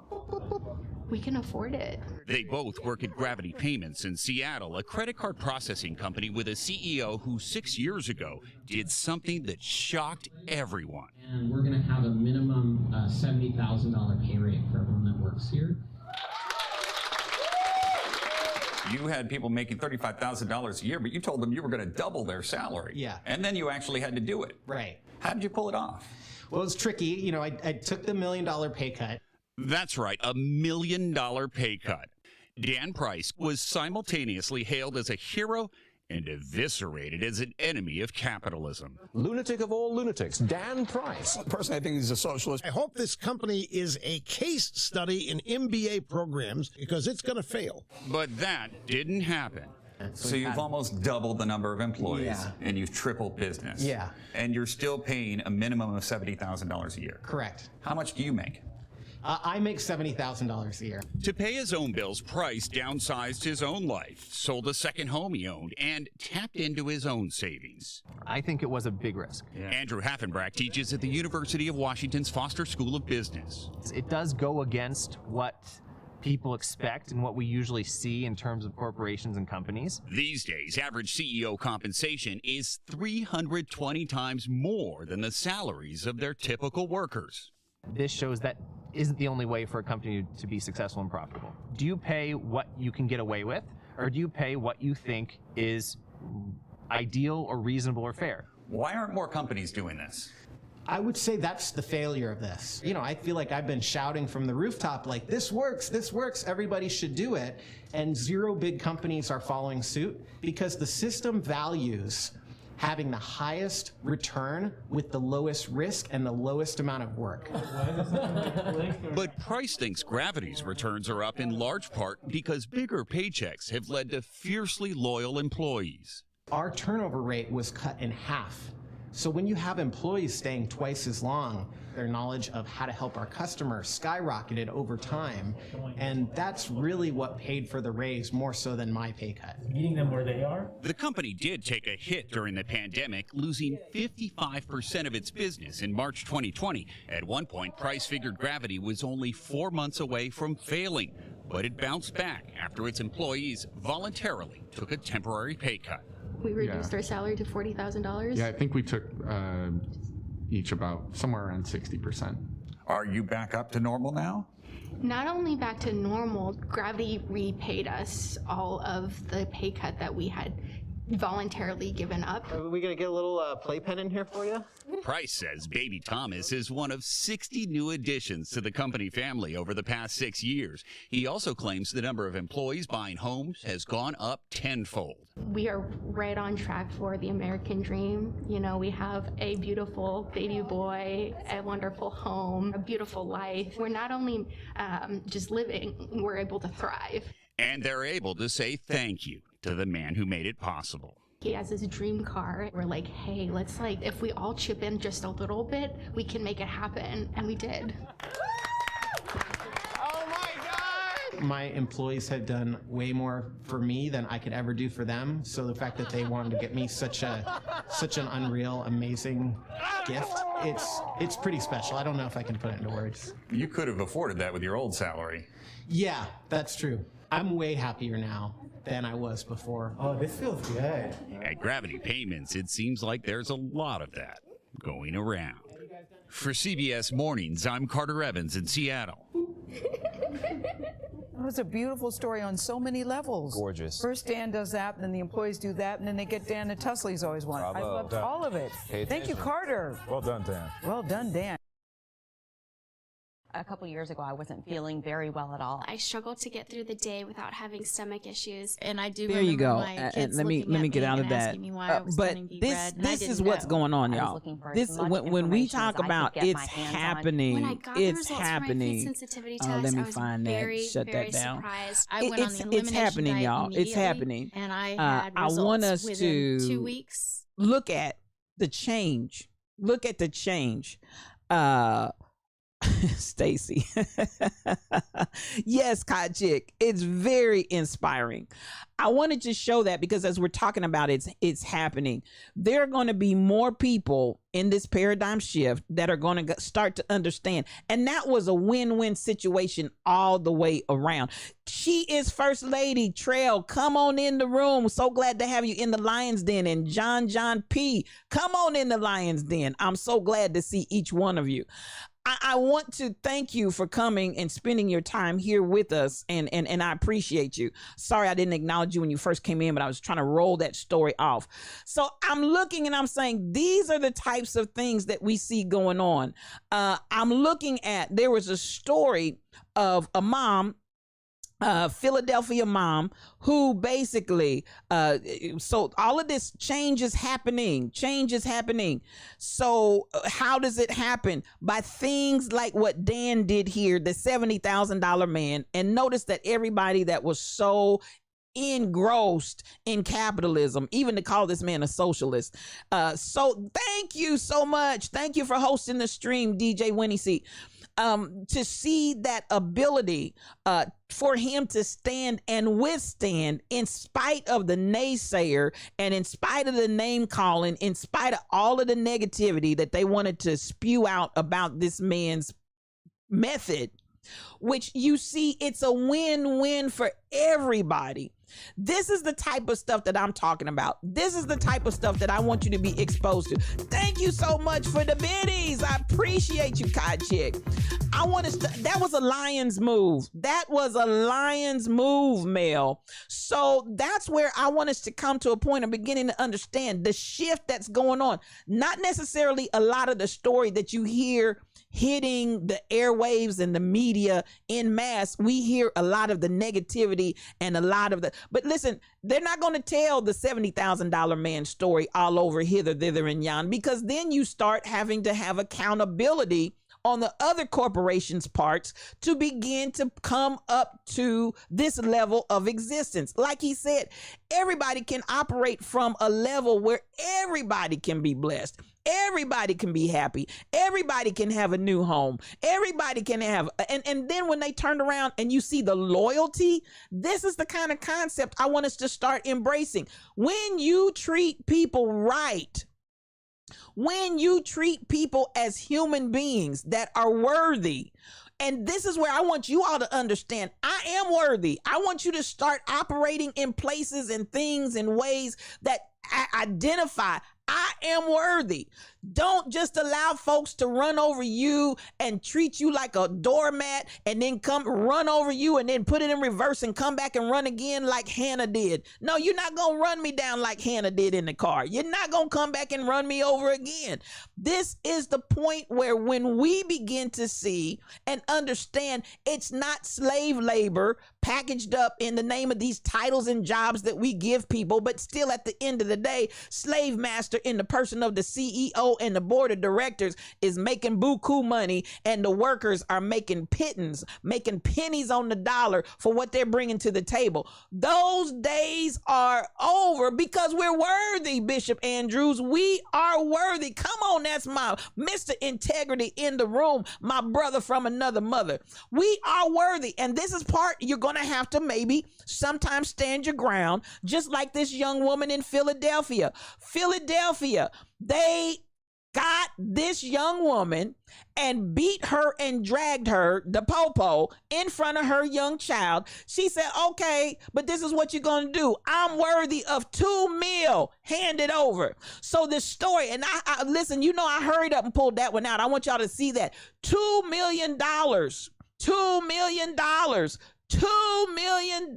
We can afford it. They both work at Gravity Payments in Seattle, a credit card processing company with a CEO who 6 years ago did something that shocked everyone. And we're going to have a minimum $70,000 pay rate for everyone that works here. You had people making $35,000 a year, but you told them you were going to double their salary. Yeah. And then you actually had to do it. Right. How did you pull it off? Well, it was tricky. You know, I took the $1 million pay cut. That's right, $1 million pay cut. Dan Price was simultaneously hailed as a hero and eviscerated as an enemy of capitalism. Lunatic of all lunatics, Dan Price. Personally, I think he's a socialist. I hope this company is a case study in MBA programs because it's going to fail. But that didn't happen. So you've almost doubled the number of employees, and you've tripled business. Yeah. And you're still paying a minimum of $70,000 a year. Correct. How much do you make? I make $70,000 a year. To pay his own bills, Price downsized his own life, sold a second home he owned, and tapped into his own savings. I think it was a big risk. Andrew Haffenbrack teaches at the University of Washington's Foster School of Business. It does go against what people expect and what we usually see in terms of corporations and companies. These days, average CEO compensation is 320 times more than the salaries of their typical workers. This shows that isn't the only way for a company to be successful and profitable. Do you pay what you can get away with, or do you pay what you think is ideal or reasonable or fair? Why aren't more companies doing this? I would say that's the failure of this. You know, I feel like I've been shouting from the rooftop like, this works, everybody should do it. And 0 big companies are following suit because the system values having the highest return with the lowest risk and the lowest amount of work. But Price thinks Gravity's returns are up in large part because bigger paychecks have led to fiercely loyal employees. Our turnover rate was cut in half. So when you have employees staying twice as long, their knowledge of how to help our customers skyrocketed over time. And that's really what paid for the raise more so than my pay cut. Meeting them where they are. The company did take a hit during the pandemic, losing 55% of its business in March 2020. At one point, Price figured Gravity was only 4 months away from failing, but it bounced back after its employees voluntarily took a temporary pay cut. We reduced our salary to $40,000. Yeah, I think we took each about somewhere around 60%. Are you back up to normal now? Not only back to normal, Gravity repaid us all of the pay cut that we had voluntarily given up. Are we gonna get a little playpen in here for you? Price says Baby Thomas is one of 60 new additions to the company family over the past 6 years. He also claims the number of employees buying homes has gone up tenfold. We are right on track for the American dream. You know, we have a beautiful baby boy, a wonderful home, a beautiful life. We're not only just living, we're able to thrive. And they're able to say thank you to the man who made it possible. He has his dream car. We're like, hey, let's if we all chip in just a little bit, we can make it happen. And we did. Oh my God! My employees had done way more for me than I could ever do for them. So the fact that they wanted to get me such an unreal, amazing gift, it's pretty special. I don't know if I can put it into words. You could have afforded that with your old salary. Yeah, that's true. I'm way happier now than I was before. Oh, this feels good. At Gravity Payments, it seems like there's a lot of that going around. For CBS Mornings, I'm Carter Evans in Seattle. It was a beautiful story on so many levels. Gorgeous. First Dan does that, and then the employees do that, and then they get Dan and Tusley's always one. I loved all of it. Thank you, Carter. Well done, Dan. Well done, Dan. A couple years ago, I wasn't feeling very well at all. I struggled to get through the day without having stomach issues, and I do. There you go. My and let me get out of that. But this is what's going on, y'all. This when we talk about it's happening, it's happening. Let me find that. Shut that down. It's happening, y'all. It's happening. And I had want us within to 2 weeks. Look at the change. Look at the change. Stacy. Yes, Kai Chick. It's very inspiring. I wanted to show that because as we're talking about it, it's happening. There are going to be more people in this paradigm shift that are going to start to understand. And that was a win-win situation all the way around. She is First Lady Trail. Come on in the room. So glad to have you in the Lion's Den. And John P. Come on in the Lion's Den. I'm so glad to see each one of you. I want to thank you for coming and spending your time here with us, and I appreciate you. Sorry I didn't acknowledge you when you first came in, but I was trying to roll that story off. So I'm looking and I'm saying these are the types of things that we see going on. I'm looking at, there was a story of a mom, Philadelphia mom, who basically, so all of this change is happening. So how does it happen? By things like what Dan did here, the $70,000 man. And notice that everybody that was so engrossed in capitalism, even to call this man a socialist. So thank you so much. Thank you for hosting the stream, DJ Winnie C. To see that ability for him to stand and withstand in spite of the naysayer and in spite of the name calling, in spite of all of the negativity that they wanted to spew out about this man's method, which you see, it's a win-win for everybody. This is the type of stuff that I'm talking about. This is the type of stuff that I want you to be exposed to. Thank you so much for the biddies. I appreciate you, Kai Chick. I want to, that was a lion's move. That was a lion's move, Mel. So that's where I want us to come to a point of beginning to understand the shift that's going on. Not necessarily a lot of the story that you hear hitting the airwaves and the media in mass. We hear a lot of the negativity and a lot of the, but listen, they're not going to tell the $70,000 man story all over hither, thither, and yon, because then you start having to have accountability on the other corporations' parts to begin to come up to this level of existence. Like he said, everybody can operate from a level where everybody can be blessed. Everybody can be happy. Everybody can have a new home. Everybody can have, and then when they turn around and you see the loyalty, this is the kind of concept I want us to start embracing. When you treat people right, when you treat people as human beings that are worthy, and this is where I want you all to understand, I am worthy. I want you to start operating in places and things and ways that identify I am worthy. Don't just allow folks to run over you and treat you like a doormat and then come run over you and then put it in reverse and come back and run again like Hannah did. No, you're not going to run me down like Hannah did in the car. You're not going to come back and run me over again. This is the point where when we begin to see and understand it's not slave labor packaged up in the name of these titles and jobs that we give people, but still at the end of the day, slave master in the person of the CEO and the board of directors is making buku money, and the workers are making pittance, making pennies on the dollar for what they're bringing to the table. Those days are over because we're worthy, Bishop Andrews. We are worthy. Come on, that's my Mr. Integrity in the room, my brother from another mother. We are worthy, and this is part you're going to have to maybe sometimes stand your ground, just like this young woman in Philadelphia. They got this young woman and beat her and dragged her, the popo, in front of her young child. She said, okay, but this is what you're going to do. I'm worthy of $2 million. Hand it over. So this story, and I listen, you know, I hurried up and pulled that one out. I want y'all to see that. $2 million. $2 million. $2 million.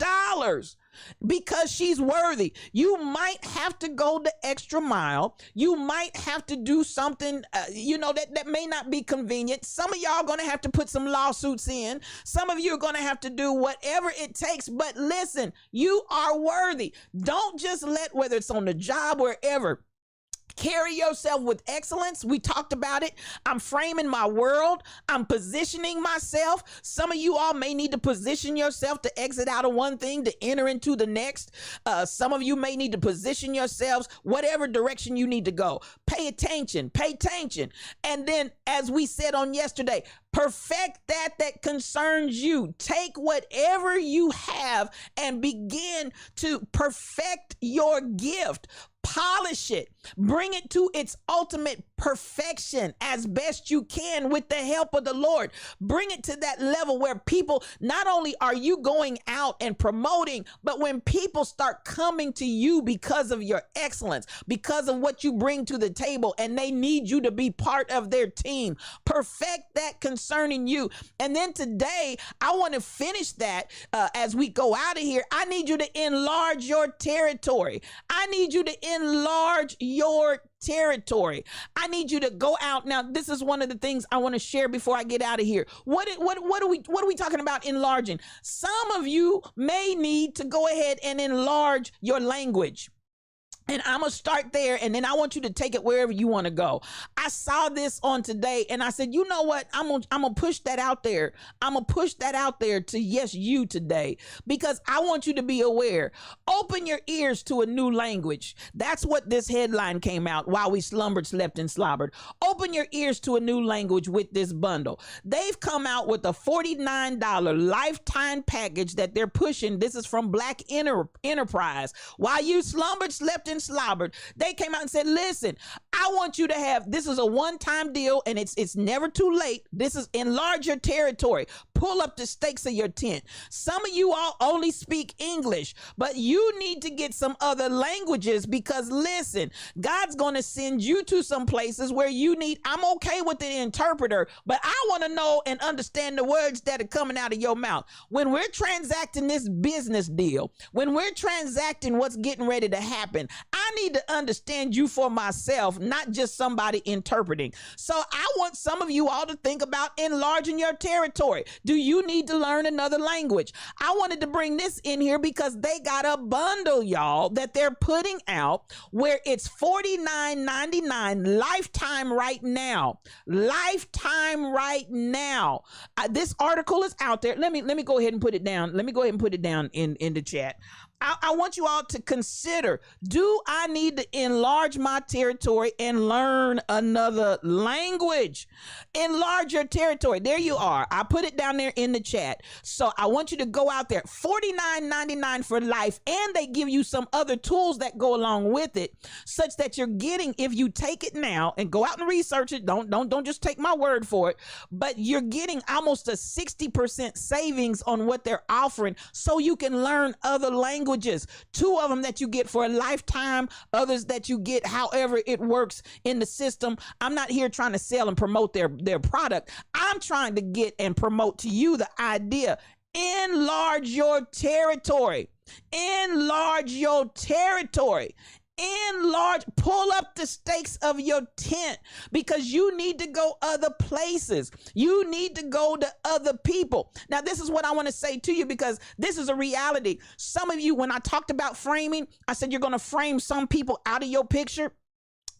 Because she's worthy. You might have to go the extra mile. You might have to do something, that may not be convenient. Some of y'all are going to have to put some lawsuits in. Some of you are going to have to do whatever it takes. But listen, you are worthy. Don't just let, whether it's on the job, wherever, carry yourself with excellence. We talked about it. I'm framing my world. I'm positioning myself. Some of you all may need to position yourself to exit out of one thing to enter into the next. Some of you may need to position yourselves whatever direction you need to go. Pay attention. And then, as we said on yesterday, perfect that concerns you. Take whatever you have and begin to perfect your gift. Polish it. Bring it to its ultimate perfection as best you can with the help of the Lord. Bring it to that level where people, not only are you going out and promoting, but when people start coming to you because of your excellence, because of what you bring to the table, and they need you to be part of their team. Perfect that concerning you. And then today, I want to finish that as we go out of here. I need you to enlarge your territory. I need you to enlarge your territory. I need you to go out. Now, this is one of the things I want to share before I get out of here. What are we talking about enlarging? Some of you may need to go ahead and enlarge your language. And I'm going to start there, and then I want you to take it wherever you want to go. I saw this on today, and I said, you know what? I'm going to push that out there. I'm going to push that out there to Yes You today, because I want you to be aware. Open your ears to a new language. That's what this headline came out, while we slumbered, slept, and slobbered. Open your ears to a new language with this bundle. They've come out with a $49 lifetime package that they're pushing. This is from Black Enterprise. While you slumbered, slept, and slobbered, they came out and said, listen, I want you to have, this is a one-time deal, and it's never too late. This is enlarge your territory. Pull up the stakes of your tent. Some of you all only speak English, but you need to get some other languages, because listen, God's going to send you to some places where you need, I'm okay with the interpreter, but I want to know and understand the words that are coming out of your mouth. When we're transacting this business deal, when we're transacting what's getting ready to happen, I need to understand you for myself, not just somebody interpreting. So I want some of you all to think about enlarging your territory. Do you need to learn another language? I wanted to bring this in here because they got a bundle, y'all, that they're putting out where it's $49.99 lifetime right now. Lifetime right now. This article is out there. Let me go ahead and put it down. Let me go ahead and put it down in the chat. I want you all to consider, do I need to enlarge my territory and learn another language? Enlarge your territory. There you are. I put it down there in the chat. So I want you to go out there. $49.99 for life. And they give you some other tools that go along with it, such that you're getting, if you take it now and go out and research it, don't just take my word for it, but you're getting almost a 60% savings on what they're offering, so you can learn other languages. Two of them that you get for a lifetime, others that you get however it works in the system. I'm not here trying to sell and promote their product. I'm trying to get and promote to you the idea. Enlarge your territory. Enlarge your territory. Enlarge, pull up the stakes of your tent, because you need to go other places. You need to go to other people. Now, this is what I want to say to you, because this is a reality. Some of you, when I talked about framing, I said you're going to frame some people out of your picture.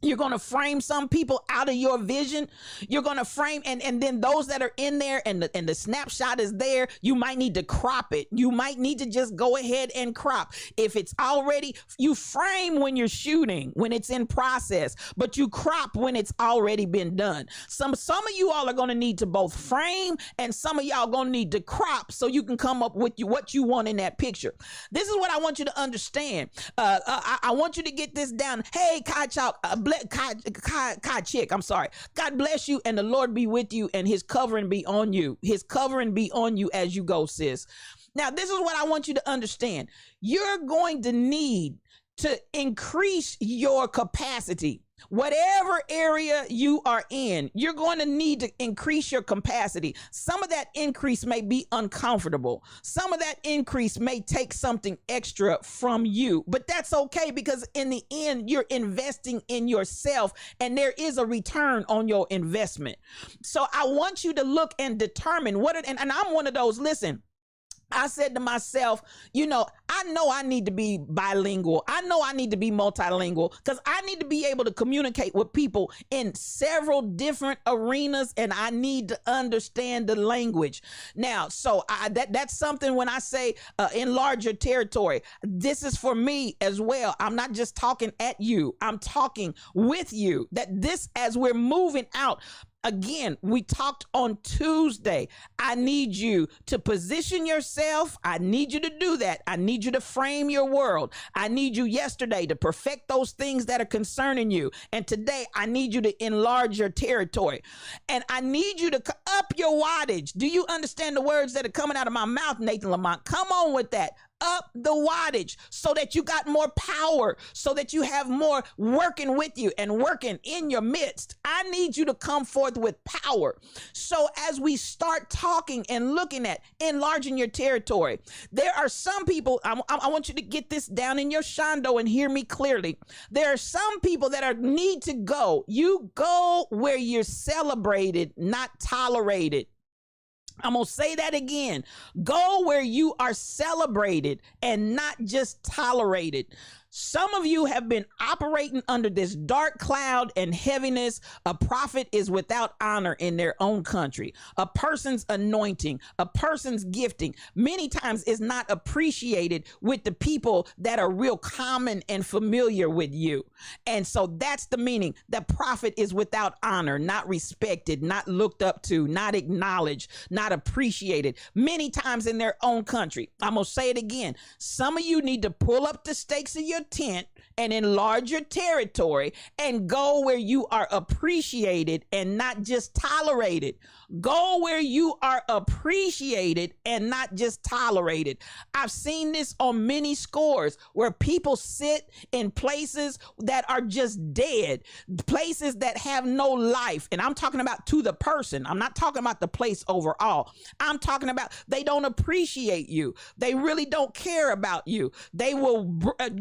You're going to frame some people out of your vision. You're going to frame, and then those that are in there and the snapshot is there, you might need to crop it. You might need to just go ahead and crop. If it's already, you frame when you're shooting, when it's in process, but you crop when it's already been done. Some of you all are going to need to both frame, and some of y'all going to need to crop so you can come up with what you want in that picture. This is what I want you to understand. I want you to get this down. Hey, Kai Chick, I'm sorry. God bless you, and the Lord be with you, and his covering be on you. His covering be on you as you go, sis. Now, this is what I want you to understand. You're going to need to increase your capacity. Whatever area you are in, you're going to need to increase your capacity. Some of that increase may be uncomfortable. Some of that increase may take something extra from you, but that's okay, because in the end, you're investing in yourself, and there is a return on your investment. So I want you to look and determine and I'm one of those, listen, I said to myself, I know I need to be bilingual. I know I need to be multilingual because I need to be able to communicate with people in several different arenas, and I need to understand the language. Now, so that's something when I say enlarge your territory, this is for me as well. I'm not just talking at you. I'm talking with you. That this, as we're moving out, again, we talked on Tuesday. I need you to position yourself. I need you to do that. I need you to frame your world. I need you yesterday to perfect those things that are concerning you. And today, I need you to enlarge your territory. And I need you to up your wattage. Do you understand the words that are coming out of my mouth, Nathan Lamont? Come on with that. Up the wattage so that you got more power, so that you have more working with you and working in your midst. I need you to come forth with power. So as we start talking and looking at enlarging your territory, there are some people, I want you to get this down in your shondo and hear me clearly. There are some people that need to go. You go where you're celebrated, not tolerated. I'm going to say that again. Go where you are celebrated and not just tolerated. Some of you have been operating under this dark cloud and heaviness. A prophet is without honor in their own country. A person's anointing, a person's gifting, many times is not appreciated with the people that are real common and familiar with you. And so that's the meaning. The prophet is without honor, not respected, not looked up to, not acknowledged, not appreciated, many times in their own country. I'm going to say it again. Some of you need to pull up the stakes of your tent and enlarge your territory and go where you are appreciated and not just tolerated. Go where you are appreciated and not just tolerated. I've seen this on many scores where people sit in places that are just dead, places that have no life. And I'm talking about to the person. I'm not talking about the place overall. I'm talking about they don't appreciate you. They really don't care about you. They will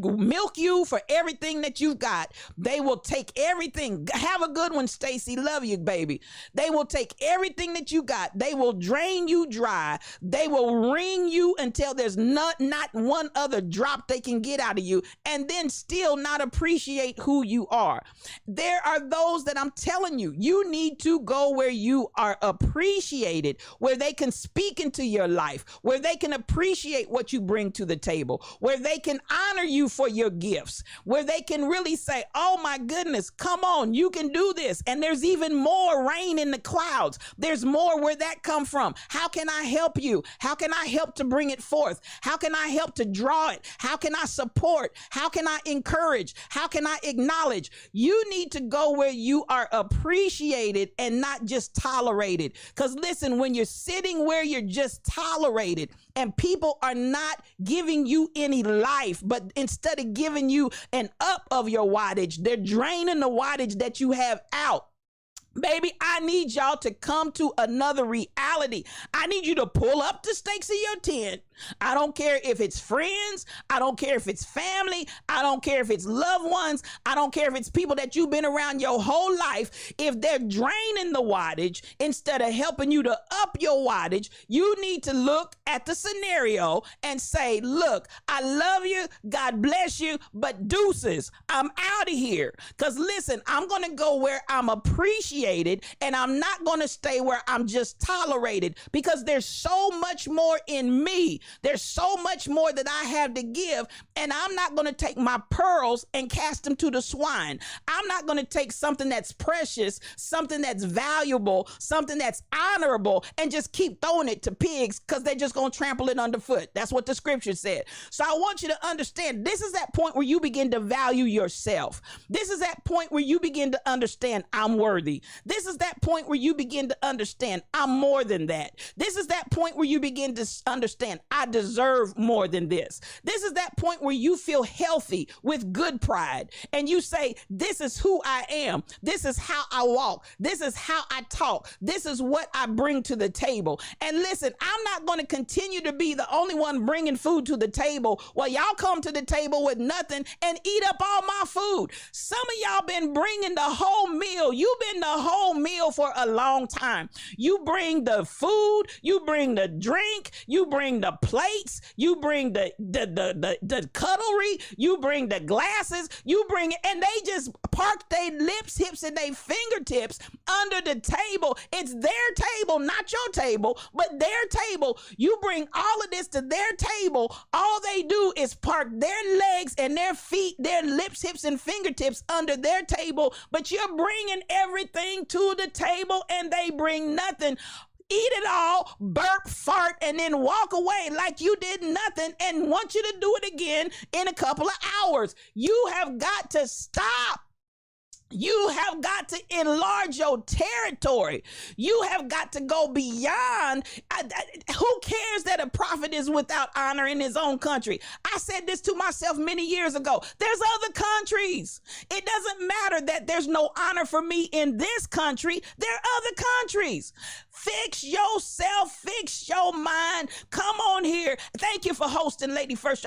milk you for everything that you've got. They will take everything. Have a good one, Stacy. Love you, baby. They will take everything that you got. They will drain you dry. They will wring you until there's not one other drop they can get out of you, and then still not appreciate who you are. There are those that I'm telling you, you need to go where you are appreciated, where they can speak into your life, where they can appreciate what you bring to the table, where they can honor you for your gifts, where they can really say, oh my goodness, come on, you can do this. And there's even more rain in the clouds. There's more where that come from. How can I help you? How can I help to bring it forth? How can I help to draw it? How can I support? How can I encourage? How can I acknowledge? You need to go where you are appreciated and not just tolerated. Because listen, when you're sitting where you're just tolerated and people are not giving you any life, but instead of giving you an up of your wattage, they're draining the wattage that you have out. Baby, I need y'all to come to another reality. I need you to pull up the stakes of your tent. I don't care if it's friends. I don't care if it's family. I don't care if it's loved ones. I don't care if it's people that you've been around your whole life. If they're draining the wattage instead of helping you to up your wattage, you need to look at the scenario and say, look, I love you. God bless you. But deuces, I'm out of here. Because listen, I'm going to go where I'm appreciated, and I'm not going to stay where I'm just tolerated, because there's so much more in me. There's so much more that I have to give, and I'm not going to take my pearls and cast them to the swine. I'm not going to take something that's precious, something that's valuable, something that's honorable, and just keep throwing it to pigs because they're just going to trample it underfoot. That's what the scripture said. So I want you to understand, this is that point where you begin to value yourself. This is that point where you begin to understand I'm worthy. This is that point where you begin to understand I'm more than that. This is that point where you begin to understand I deserve more than this. This is that point where you feel healthy with good pride and you say, this is who I am. This is how I walk. This is how I talk. This is what I bring to the table. And listen, I'm not going to continue to be the only one bringing food to the table while y'all come to the table with nothing and eat up all my food. Some of y'all been bringing the whole meal. You've been the whole meal for a long time. You bring the food, you bring the drink, you bring the plates, you bring the cutlery, you bring the glasses, you bring, and they just park their lips, hips, and their fingertips under the table. It's their table, not your table, but their table. You bring all of this to their table. All they do is park their legs and their feet, their lips, hips, and fingertips under their table, but you're bringing everything to the table and they bring nothing. Eat it all, burp, fart, and then walk away like you did nothing and want you to do it again in a couple of hours. You have got to stop. You have got to enlarge your territory. You have got to go beyond. Who cares that a prophet is without honor in his own country? I said this to myself many years ago. There's other countries. It doesn't matter that there's no honor for me in this country. There are other countries. Fix yourself. Fix your mind. Come on here. Thank you for hosting, Lady First.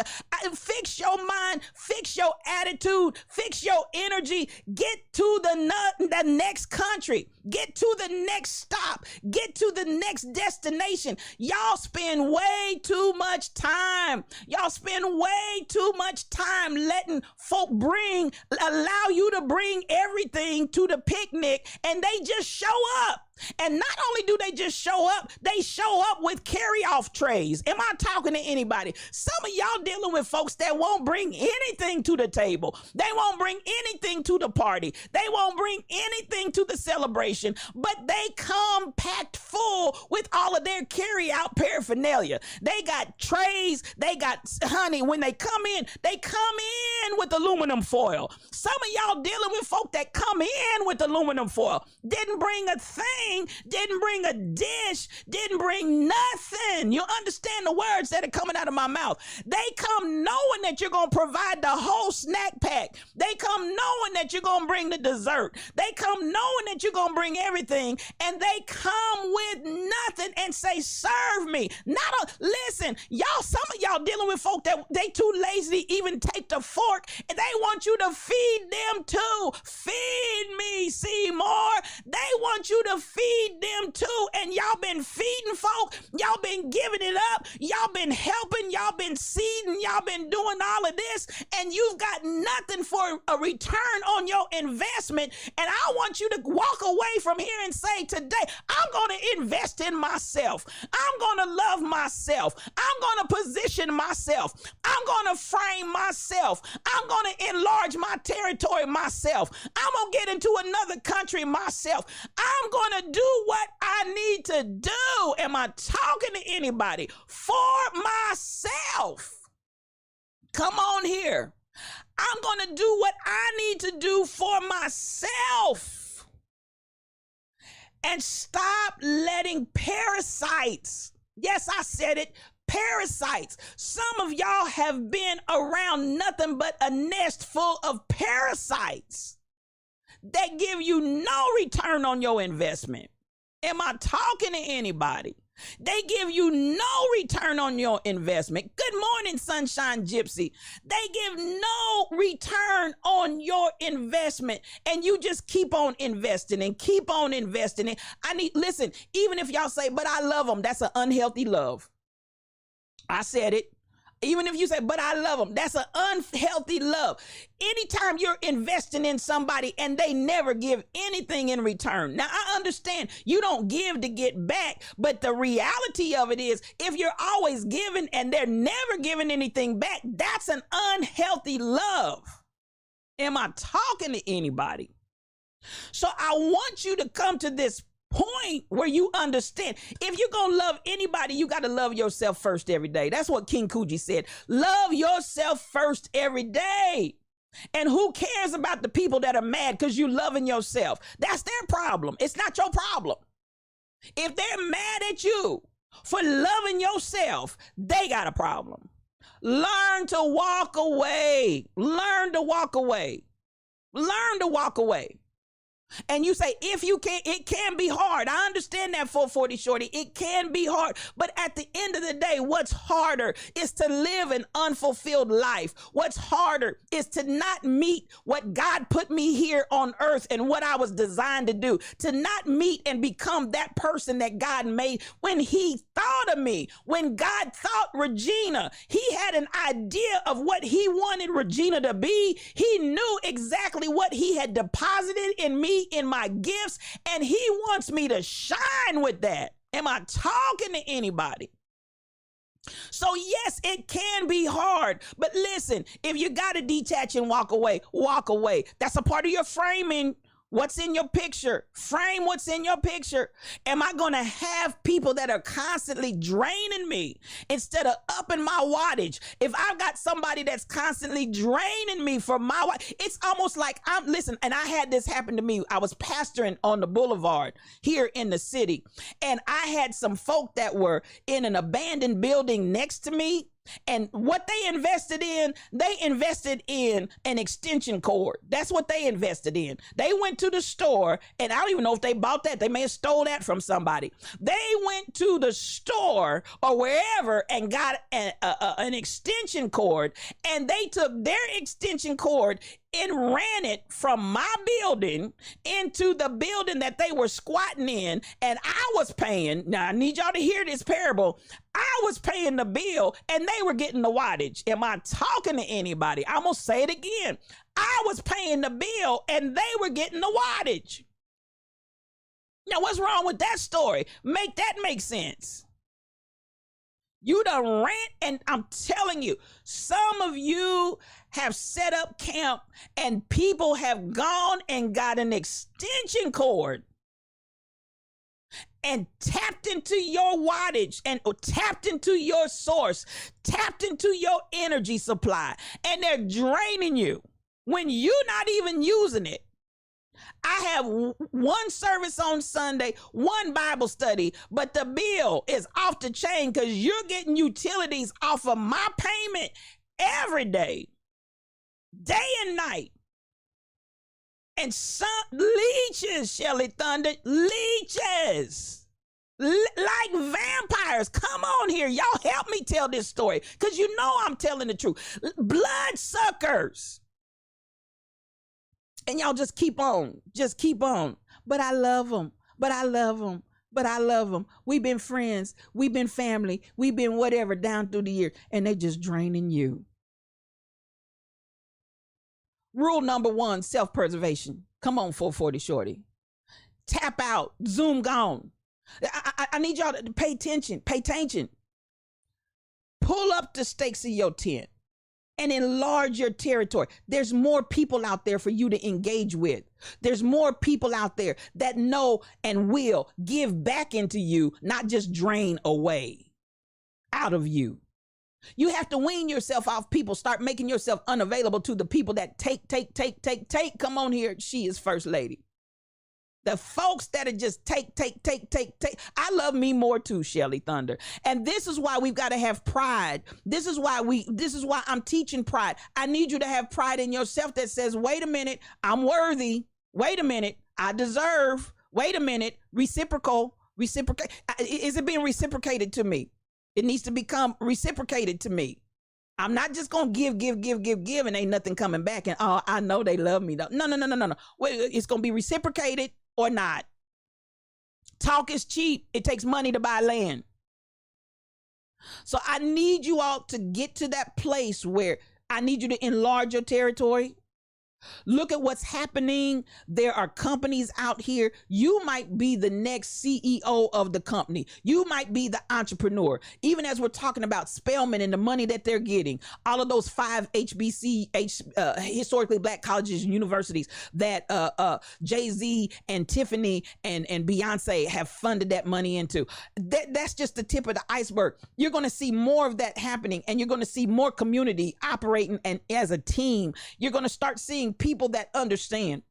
Fix your mind. Fix your attitude. Fix your energy. Get to the next country. Get to the next stop. Get to the next destination. Y'all spend way too much time. Y'all spend way too much time letting folk allow you to bring everything to the picnic, and they just show up. And not only do they just show up, they show up with carry-off trays. Am I talking to anybody? Some of y'all dealing with folks that won't bring anything to the table. They won't bring anything to the party. They won't bring anything to the celebration, but they come packed full with all of their carry-out paraphernalia. They got trays. They got, honey, when they come in with aluminum foil. Some of y'all dealing with folk that come in with aluminum foil. Didn't bring a thing, didn't bring a dish, didn't bring nothing. You understand the words that are coming out of my mouth. They come knowing that you're going to provide the whole snack pack. They come knowing that you're going to bring the dessert. They come knowing that you're going to bring everything, and they come with nothing and say, serve me. Listen, y'all, some of y'all dealing with folk that they too lazy to even take the fork, and they want you to feed them too. Feed me, Seymour. They want you to feed them too, and y'all been feeding folk. Y'all been giving it up. Y'all been helping. Y'all been seeding. Y'all been doing all of this, and you've got nothing for a return on your investment. And I want you to walk away from here and say, today, I'm going to invest in myself. I'm going to love myself. I'm going to position myself. I'm going to frame myself. I'm going to enlarge my territory myself. I'm going to get into another country myself. I'm going to do what I need to do. Am I talking to anybody? For myself. Come on here. I'm going to do what I need to do for myself. And stop letting parasites, yes, I said it, parasites. Some of y'all have been around nothing but a nest full of parasites that give you no return on your investment. Am I talking to anybody? They give you no return on your investment. Good morning, Sunshine Gypsy. They give no return on your investment, and you just keep on investing and keep on investing. Listen, even if y'all say, but I love them, that's an unhealthy love. I said it. Even if you say, but I love them, that's an unhealthy love. Anytime you're investing in somebody and they never give anything in return. Now, I understand you don't give to get back, but the reality of it is, if you're always giving and they're never giving anything back, that's an unhealthy love. Am I talking to anybody? So I want you to come to this point where you understand, if you're gonna love anybody, you got to love yourself first every day. That's what King Coogee said. Love yourself first every day. And who cares about the people that are mad because you loving yourself? That's their problem. It's not your problem. If they're mad at you for loving yourself, they got a problem. Learn to walk away. Learn to walk away. Learn to walk away. And you say, if you can't, it can be hard. I understand that, 440 Shorty. It can be hard. But at the end of the day, what's harder is to live an unfulfilled life. What's harder is to not meet what God put me here on earth and what I was designed to do. To not meet and become that person that God made when he thought of me. When God thought Regina, he had an idea of what he wanted Regina to be. He knew exactly what he had deposited in me, in my gifts, and he wants me to shine with that. Am I talking to anybody? So yes, it can be hard, but listen, if you got to detach and walk away, walk away. That's a part of your framing. What's in your picture? Frame what's in your picture. Am I going to have people that are constantly draining me instead of upping my wattage? If I've got somebody that's constantly draining me for my wattage, it's almost like listen, and I had this happen to me. I was pastoring on the boulevard here in the city, and I had some folk that were in an abandoned building next to me. And what they invested in an extension cord. That's what they invested in. They went to the store, and I don't even know if they bought that. They may have stole that from somebody. They went to the store or wherever and got an extension cord, and they took their extension cord and ran it from my building into the building that they were squatting in, and I was paying. Now, I need y'all to hear this parable. I was paying the bill, and they were getting the wattage. Am I talking to anybody? I'm going to say it again. I was paying the bill, and they were getting the wattage. Now, what's wrong with that story? Make that make sense. You done rant, and I'm telling you, some of you have set up camp, and people have gone and got an extension cord and tapped into your wattage and tapped into your source, tapped into your energy supply, and they're draining you when you're not even using it. I have one service on Sunday, one Bible study, but the bill is off the chain because you're getting utilities off of my payment every day, day and night. And some leeches, Shelly Thunder, leeches, like vampires. Come on here. Y'all help me tell this story because you know I'm telling the truth. Blood suckers. And y'all just keep on. Just keep on. But I love them. But I love them. But I love them. We've been friends. We've been family. We've been whatever down through the years. And they just draining you. Rule number 1, self-preservation. Come on, 440 Shorty. Tap out. Zoom gone. I need y'all to pay attention. Pay attention. Pull up the stakes of your tent and enlarge your territory. There's more people out there for you to engage with. There's more people out there that know and will give back into you, not just drain away out of you. You have to wean yourself off people. Start making yourself unavailable to the people that take. Come on here. She is first lady. The folks that are just take. I love me more too, Shelly Thunder. And this is why we've got to have pride. This is why I'm teaching pride. I need you to have pride in yourself that says, wait a minute, I'm worthy. Wait a minute, I deserve. Wait a minute, reciprocate. Is it being reciprocated to me? It needs to become reciprocated to me. I'm not just going to give, and ain't nothing coming back. And, oh, I know they love me. No. It's going to be reciprocated or not. Talk is cheap. It takes money to buy land. So I need you all to get to that place where I need you to enlarge your territory. Look at what's happening. There are companies out here. You might be the next CEO of the company. You might be the entrepreneur. Even as we're talking about Spelman and the money that they're getting, all of those 5 historically black colleges and universities that Jay-Z and Tiffany and Beyonce have funded that money into. That's just the tip of the iceberg. You're going to see more of that happening, and you're going to see more community operating and as a team. You're going to start seeing people that understand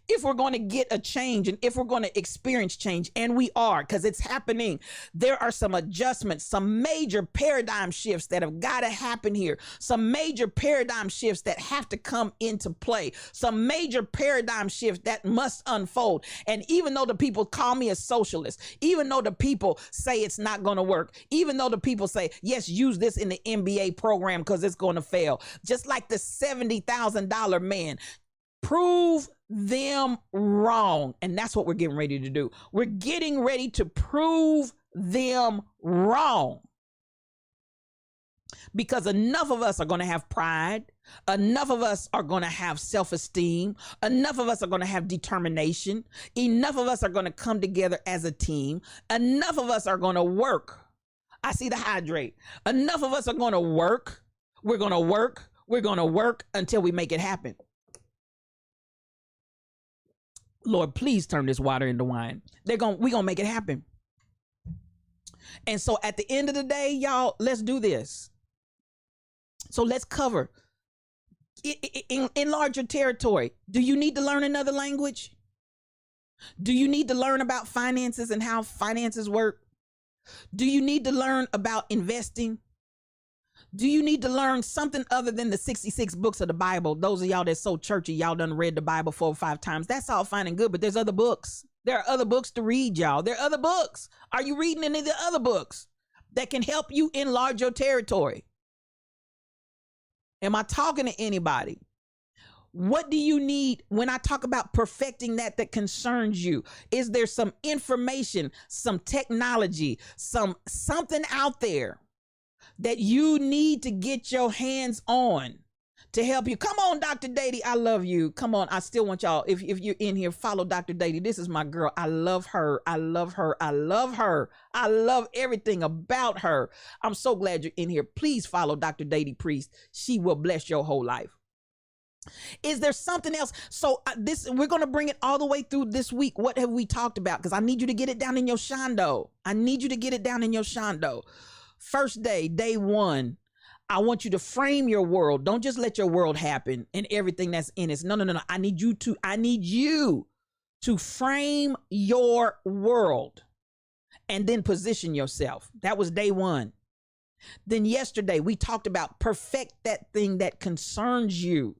if we're going to get a change and if we're going to experience change, and we are, because it's happening, there are some adjustments, some major paradigm shifts that have got to happen here, some major paradigm shifts that have to come into play, some major paradigm shifts that must unfold. And even though the people call me a socialist, even though the people say it's not going to work, even though the people say, yes, use this in the MBA program because it's going to fail, just like the $70,000 man, prove them wrong. And that's what we're getting ready to do. We're getting ready to prove them wrong. Because enough of us are going to have pride. Enough of us are going to have self-esteem. Enough of us are going to have determination. Enough of us are going to come together as a team. Enough of us are going to work. I see the hydrate. Enough of us are going to work. We're going to work. We're going to work until we make it happen. Lord, please turn this water into wine. We're going to make it happen. And so at the end of the day, y'all, let's do this. So let's cover. Enlarge your territory. Do you need to learn another language? Do you need to learn about finances and how finances work? Do you need to learn about investing? Do you need to learn something other than the 66 books of the Bible? Those of y'all that's so churchy, y'all done read the Bible 4 or 5 times. That's all fine and good, but there's other books. There are other books to read, y'all. There are other books. Are you reading any of the other books that can help you enlarge your territory? Am I talking to anybody? What do you need when I talk about perfecting that concerns you? Is there some information, some technology, something out there that you need to get your hands on to help you? Come on, Dr. Dady, I love you. Come on, I still want y'all, if you're in here, follow Dr. Dady. This is my girl. I love her. I love her. I love her. I love everything about her. I'm so glad you're in here. Please follow Dr. Dady Priest. She will bless your whole life. Is there something else? So we're going to bring it all the way through this week. What have we talked about? Because I need you to get it down in your shondo. I need you to get it down in your shondo. First day, day one, I want you to frame your world. Don't just let your world happen and everything that's in it. No. I need you to frame your world and then position yourself. That was day one. Then yesterday, we talked about perfect that thing that concerns you.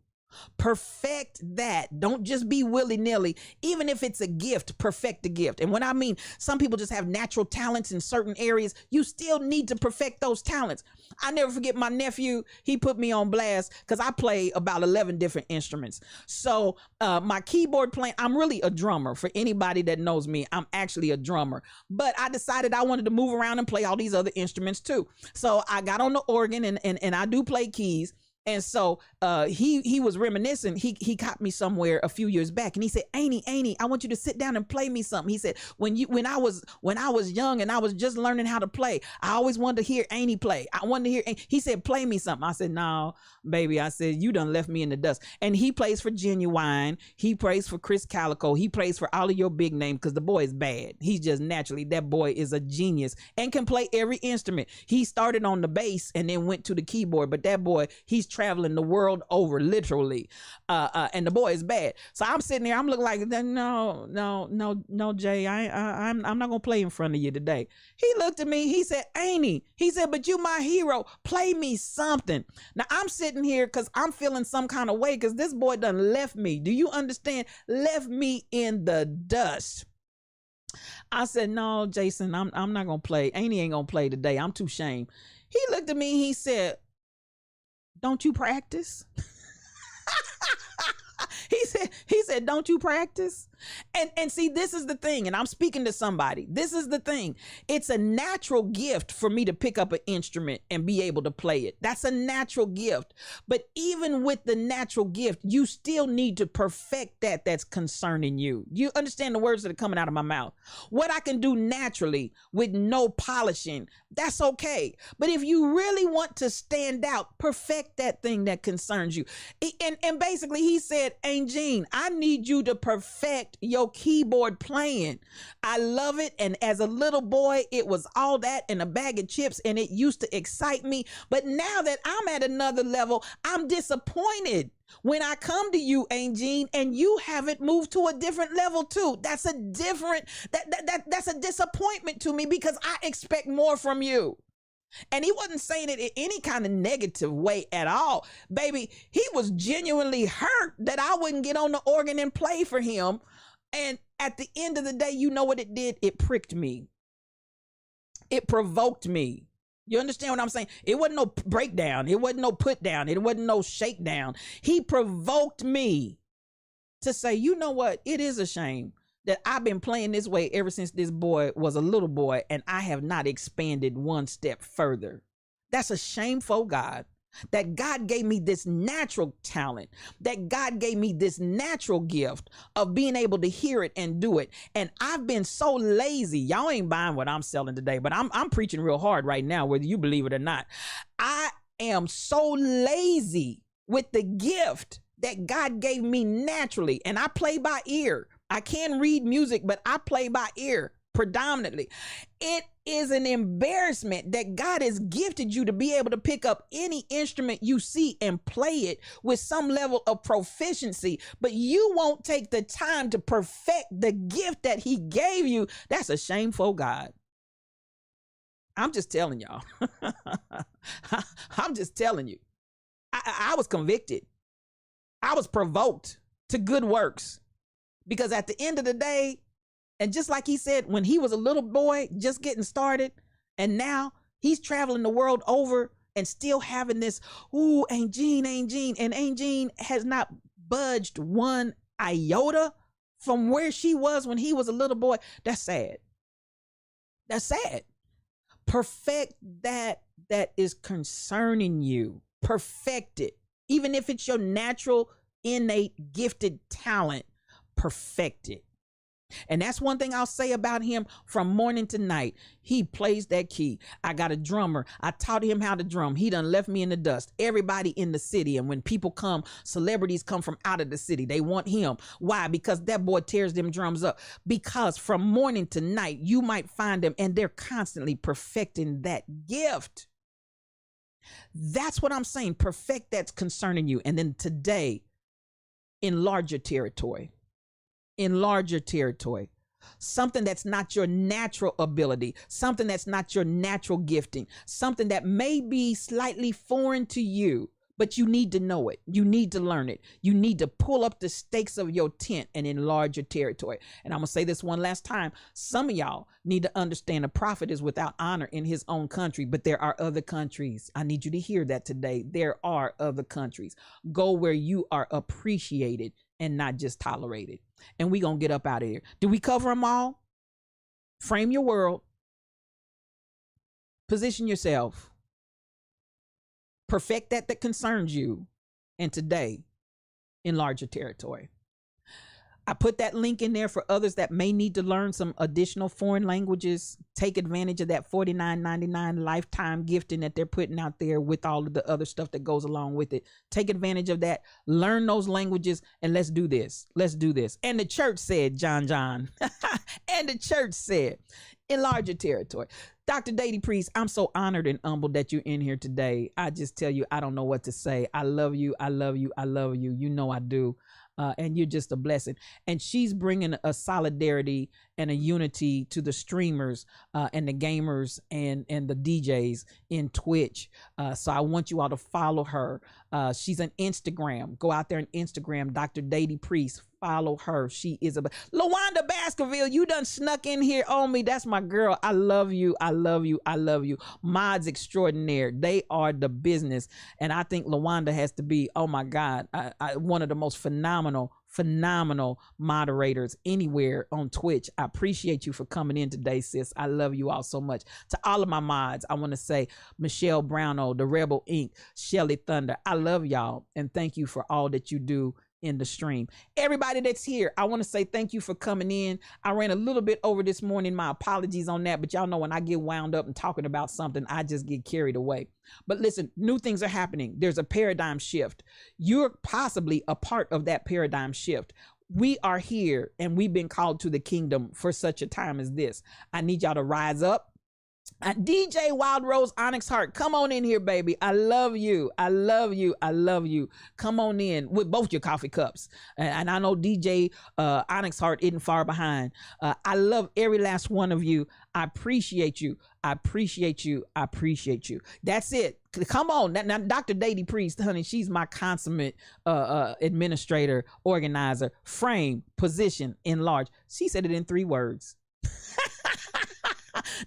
Perfect that. Don't just be willy-nilly. Even if it's a gift, perfect the gift. And when I mean, some people just have natural talents in certain areas, you still need to perfect those talents. I never forget my nephew. He put me on blast because I play about 11 different instruments. So my keyboard playing, I'm really a drummer. For anybody that knows me, I'm actually a drummer. But I decided I wanted to move around and play all these other instruments too. So I got on the organ and I do play keys. And so he was reminiscing. He caught me somewhere a few years back, and he said, Annie, I want you to sit down and play me something. He said, when I was young and I was just learning how to play, I always wanted to hear Annie play. I wanted to hear. He said, play me something. I said, no, baby. I said, you done left me in the dust. And he plays for Genuine. He plays for Chris Calico. He plays for all of your big names because the boy is bad. He's just naturally, that boy is a genius and can play every instrument. He started on the bass and then went to the keyboard, but that boy, he's traveling the world over, literally, and the boy is bad. So I'm sitting there, I'm looking like, no, Jay, I'm not gonna play in front of you today. He looked at me, he said, Annie, he said, but you my hero, play me something. Now I'm sitting here because I'm feeling some kind of way because this boy done left me. Do you understand? Left me in the dust. I said, no, Jason, I'm not gonna play. Annie ain't gonna play today. I'm too ashamed. He looked at me, he said, don't you practice? He said, don't you practice? And see, this is the thing, and I'm speaking to somebody. This is the thing. It's a natural gift for me to pick up an instrument and be able to play it. That's a natural gift. But even with the natural gift, you still need to perfect that's concerning you. You understand the words that are coming out of my mouth? What I can do naturally with no polishing, that's okay. But if you really want to stand out, perfect that thing that concerns you. And basically he said, Jean, I need you to perfect your keyboard playing. I love it. And as a little boy, it was all that and a bag of chips, and it used to excite me. But now that I'm at another level, I'm disappointed When I come to you, Angene, and you haven't moved to a different level too, that's a different, that's a disappointment to me because I expect more from you. And he wasn't saying it in any kind of negative way at all. Baby, he was genuinely hurt that I wouldn't get on the organ and play for him. And at the end of the day, you know what it did? It pricked me. It provoked me. You understand what I'm saying? It wasn't no breakdown. It wasn't no put down. It wasn't no shakedown. He provoked me to say, you know what? It is a shame that I've been playing this way ever since this boy was a little boy, and I have not expanded one step further. That's a shameful God. That God gave me this natural talent, that God gave me this natural gift of being able to hear it and do it. And I've been so lazy. Y'all ain't buying what I'm selling today, but I'm preaching real hard right now, whether you believe it or not. I am so lazy with the gift that God gave me naturally. And I play by ear. I can read music, but I play by ear predominantly. It is an embarrassment that God has gifted you to be able to pick up any instrument you see and play it with some level of proficiency, but you won't take the time to perfect the gift that he gave you. That's a shameful God. I'm just telling y'all. I'm just telling you. I was convicted. I was provoked to good works, because at the end of the day, and just like he said, when he was a little boy, just getting started, and now he's traveling the world over and still having this, ooh, Angene. And Angene has not budged one iota from where she was when he was a little boy. That's sad. That's sad. Perfect that is concerning you. Perfect it. Even if it's your natural, innate, gifted talent, perfect it. And that's one thing I'll say about him from morning to night. He plays that key. I got a drummer. I taught him how to drum. He done left me in the dust. Everybody in the city. And when people come, celebrities come from out of the city, they want him. Why? Because that boy tears them drums up. Because from morning to night, you might find them and they're constantly perfecting that gift. That's what I'm saying. Perfect that's concerning you. And then today, enlarge your territory. Enlarge your territory. Something that's not your natural ability, something that's not your natural gifting, something that may be slightly foreign to you, but you need to know it. You need to learn it. You need to pull up the stakes of your tent and enlarge your territory. And I'm going to say this one last time. Some of y'all need to understand a prophet is without honor in his own country, but there are other countries. I need you to hear that today. There are other countries. Go where you are appreciated and not just tolerated. And we gonna get up out of here. Do we cover them all? Frame your world. Position yourself. Perfect that concerns you. And today, enlarge your territory. I put that link in there for others that may need to learn some additional foreign languages. Take advantage of that $49.99 lifetime gifting that they're putting out there with all of the other stuff that goes along with it. Take advantage of that. Learn those languages and let's do this. Let's do this. And the church said, John. And the church said, enlarge your territory. Dr. Dady Priest, I'm so honored and humbled that you're in here today. I just tell you, I don't know what to say. I love you. I love you. I love you. You know I do. And you're just a blessing. And she's bringing a solidarity and a unity to the streamers and the gamers and the DJs in Twitch. So I want you all to follow her. She's on Instagram. Go out there on Instagram, Dr. Dady Priest. Follow her. She is a LaWanda Baskerville. You done snuck in here on me. That's my girl. I love you. I love you. I love you. Mods extraordinaire. They are the business. And I think LaWanda has to be, oh my God, one of the most phenomenal moderators anywhere on Twitch. I appreciate you for coming in today, sis. I love you all so much. To all of my mods, I want to say Michelle Browno, The Rebel Inc., Shelly Thunder. I love y'all and thank you for all that you do in the stream. Everybody that's here, I want to say thank you for coming in. I ran a little bit over this morning. My apologies on that, but y'all know when I get wound up and talking about something, I just get carried away. But listen, new things are happening. There's a paradigm shift. You're possibly a part of that paradigm shift. We are here and we've been called to the kingdom for such a time as this. I need y'all to rise up. DJ Wild Rose Onyx Heart, come on in here, baby. I love you. I love you. I love you. Come on in with both your coffee cups. And I know DJ Onyx Heart isn't far behind. I love every last one of you. I appreciate you. I appreciate you. I appreciate you. That's it. Come on. Now, Dr. Dady Priest, honey, she's my consummate administrator, organizer, frame, position, enlarge. She said it in 3 words.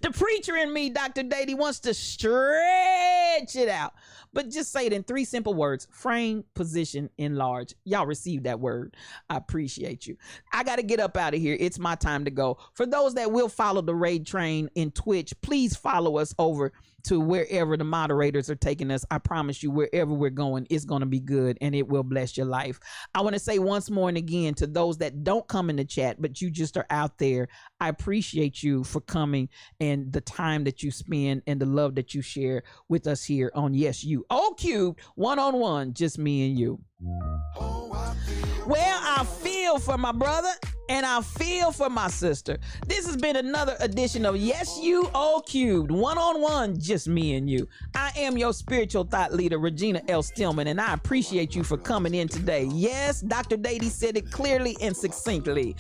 The preacher in me, Dr. Dady, wants to stretch it out, but just say it in 3 simple words: frame, position, enlarge. Y'all receive that word. I appreciate you. I got to get up out of here. It's my time to go. For those that will follow the Raid Train in Twitch, please follow us over to wherever the moderators are taking us. I promise you, wherever we're going, it's going to be good and it will bless your life. I want to say once more and again to those that don't come in the chat, but you just are out there, I appreciate you for coming and the time that you spend and the love that you share with us here on Yes You. O Cubed, one-on-one, just me and you. Well, I feel for my brother and I feel for my sister. This has been another edition of Yes You O Cubed, one-on-one, just me and you. I am your spiritual thought leader, Regina L. Stillman, and I appreciate you for coming in today. Yes, Dr. Dady said it clearly and succinctly.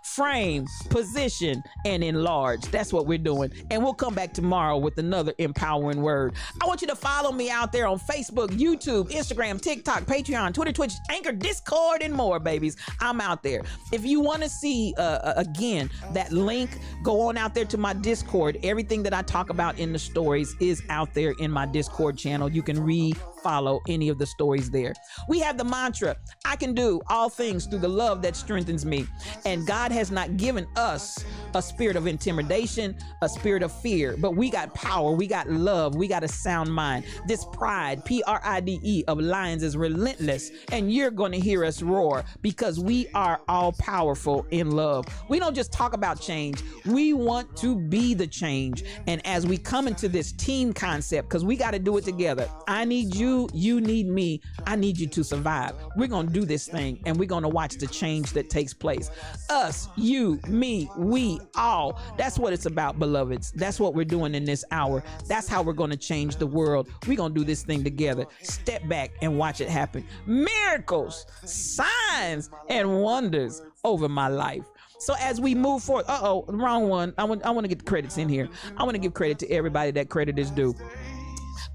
Frame, position, and enlarge. That's what we're doing. And we'll come back tomorrow with another empowering word. I want you to follow me out there on Facebook, YouTube, Instagram, TikTok, Patreon, Twitter, Twitch, Anchor, Discord, and more, babies. I'm out there. If you want to see, again, that link, go on out there to my Discord. Everything that I talk about in the stories is out there in my Discord channel. You can follow any of the stories there. We have the mantra, I can do all things through the love that strengthens me. And God has not given us a spirit of intimidation, a spirit of fear, but we got power, we got love, we got a sound mind. This pride, Pride, of lions is relentless, and you're going to hear us roar because we are all powerful in love. We don't just talk about change, we want to be the change. And as we come into this team concept, because we got to do it together, I need you, you need me, I need you to survive. We're going to do this thing and we're going to watch the change that takes place. Us, you, me, we, all. That's what it's about, beloveds. That's what we're doing in this hour. That's how we're going to change the world. We're going to do this thing together. Step back and watch it happen. Miracles, signs, and wonders over my life. So as we move forward, wrong one. I want to get the credits in here. I want to give credit to everybody that credit is due.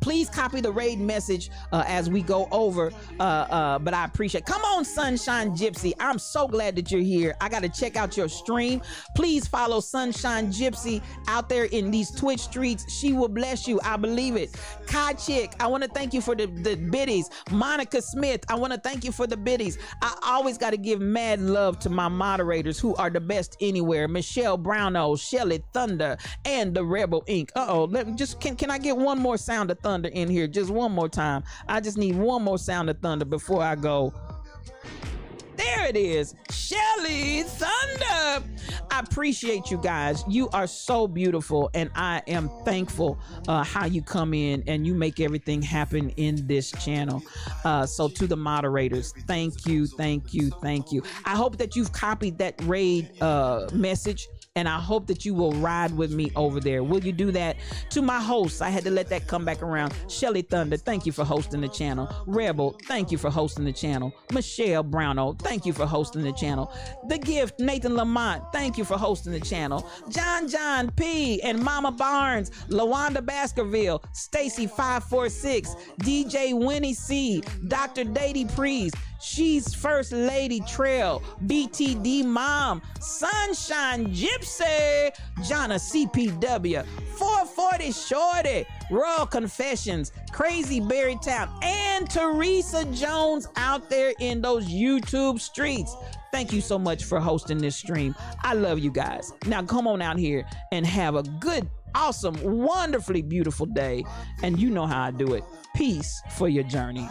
Please copy the raid message as we go over, but I appreciate it. Come on, Sunshine Gypsy. I'm so glad that you're here. I got to check out your stream. Please follow Sunshine Gypsy out there in these Twitch streets. She will bless you. I believe it. Kai Chick, I want to thank you for the biddies. Monica Smith, I want to thank you for the biddies. I always got to give mad love to my moderators who are the best anywhere. Michelle Browno, Shelly Thunder, and the Rebel Inc. Can I get one more sound of thunder in here just one more time? I just need one more sound of thunder before I go. There it is, Shelly Thunder. I appreciate you guys. You are so beautiful, and I am thankful how you come in and you make everything happen in this channel. So to the moderators, thank you, thank you, thank you. I hope that you've copied that raid message, and I hope that you will ride with me over there. Will you do that? To my hosts, I had to let that come back around. Shelly Thunder, thank you for hosting the channel. Rebel, thank you for hosting the channel. Michelle Browno, thank you for hosting the channel. The Gift, Nathan Lamont, thank you for hosting the channel. John P. and Mama Barnes, LaWanda Baskerville, Stacy 546, DJ Winnie C, Dr. Dady Priest, She's First Lady Trail, BTD Mom, Sunshine Gypsy, Jonna CPW, 440 Shorty, Royal Confessions, Crazy Berrytown, and Teresa Jones out there in those YouTube streets. Thank you so much for hosting this stream. I love you guys. Now come on out here and have a good, awesome, wonderfully beautiful day. And you know how I do it. Peace for your journey.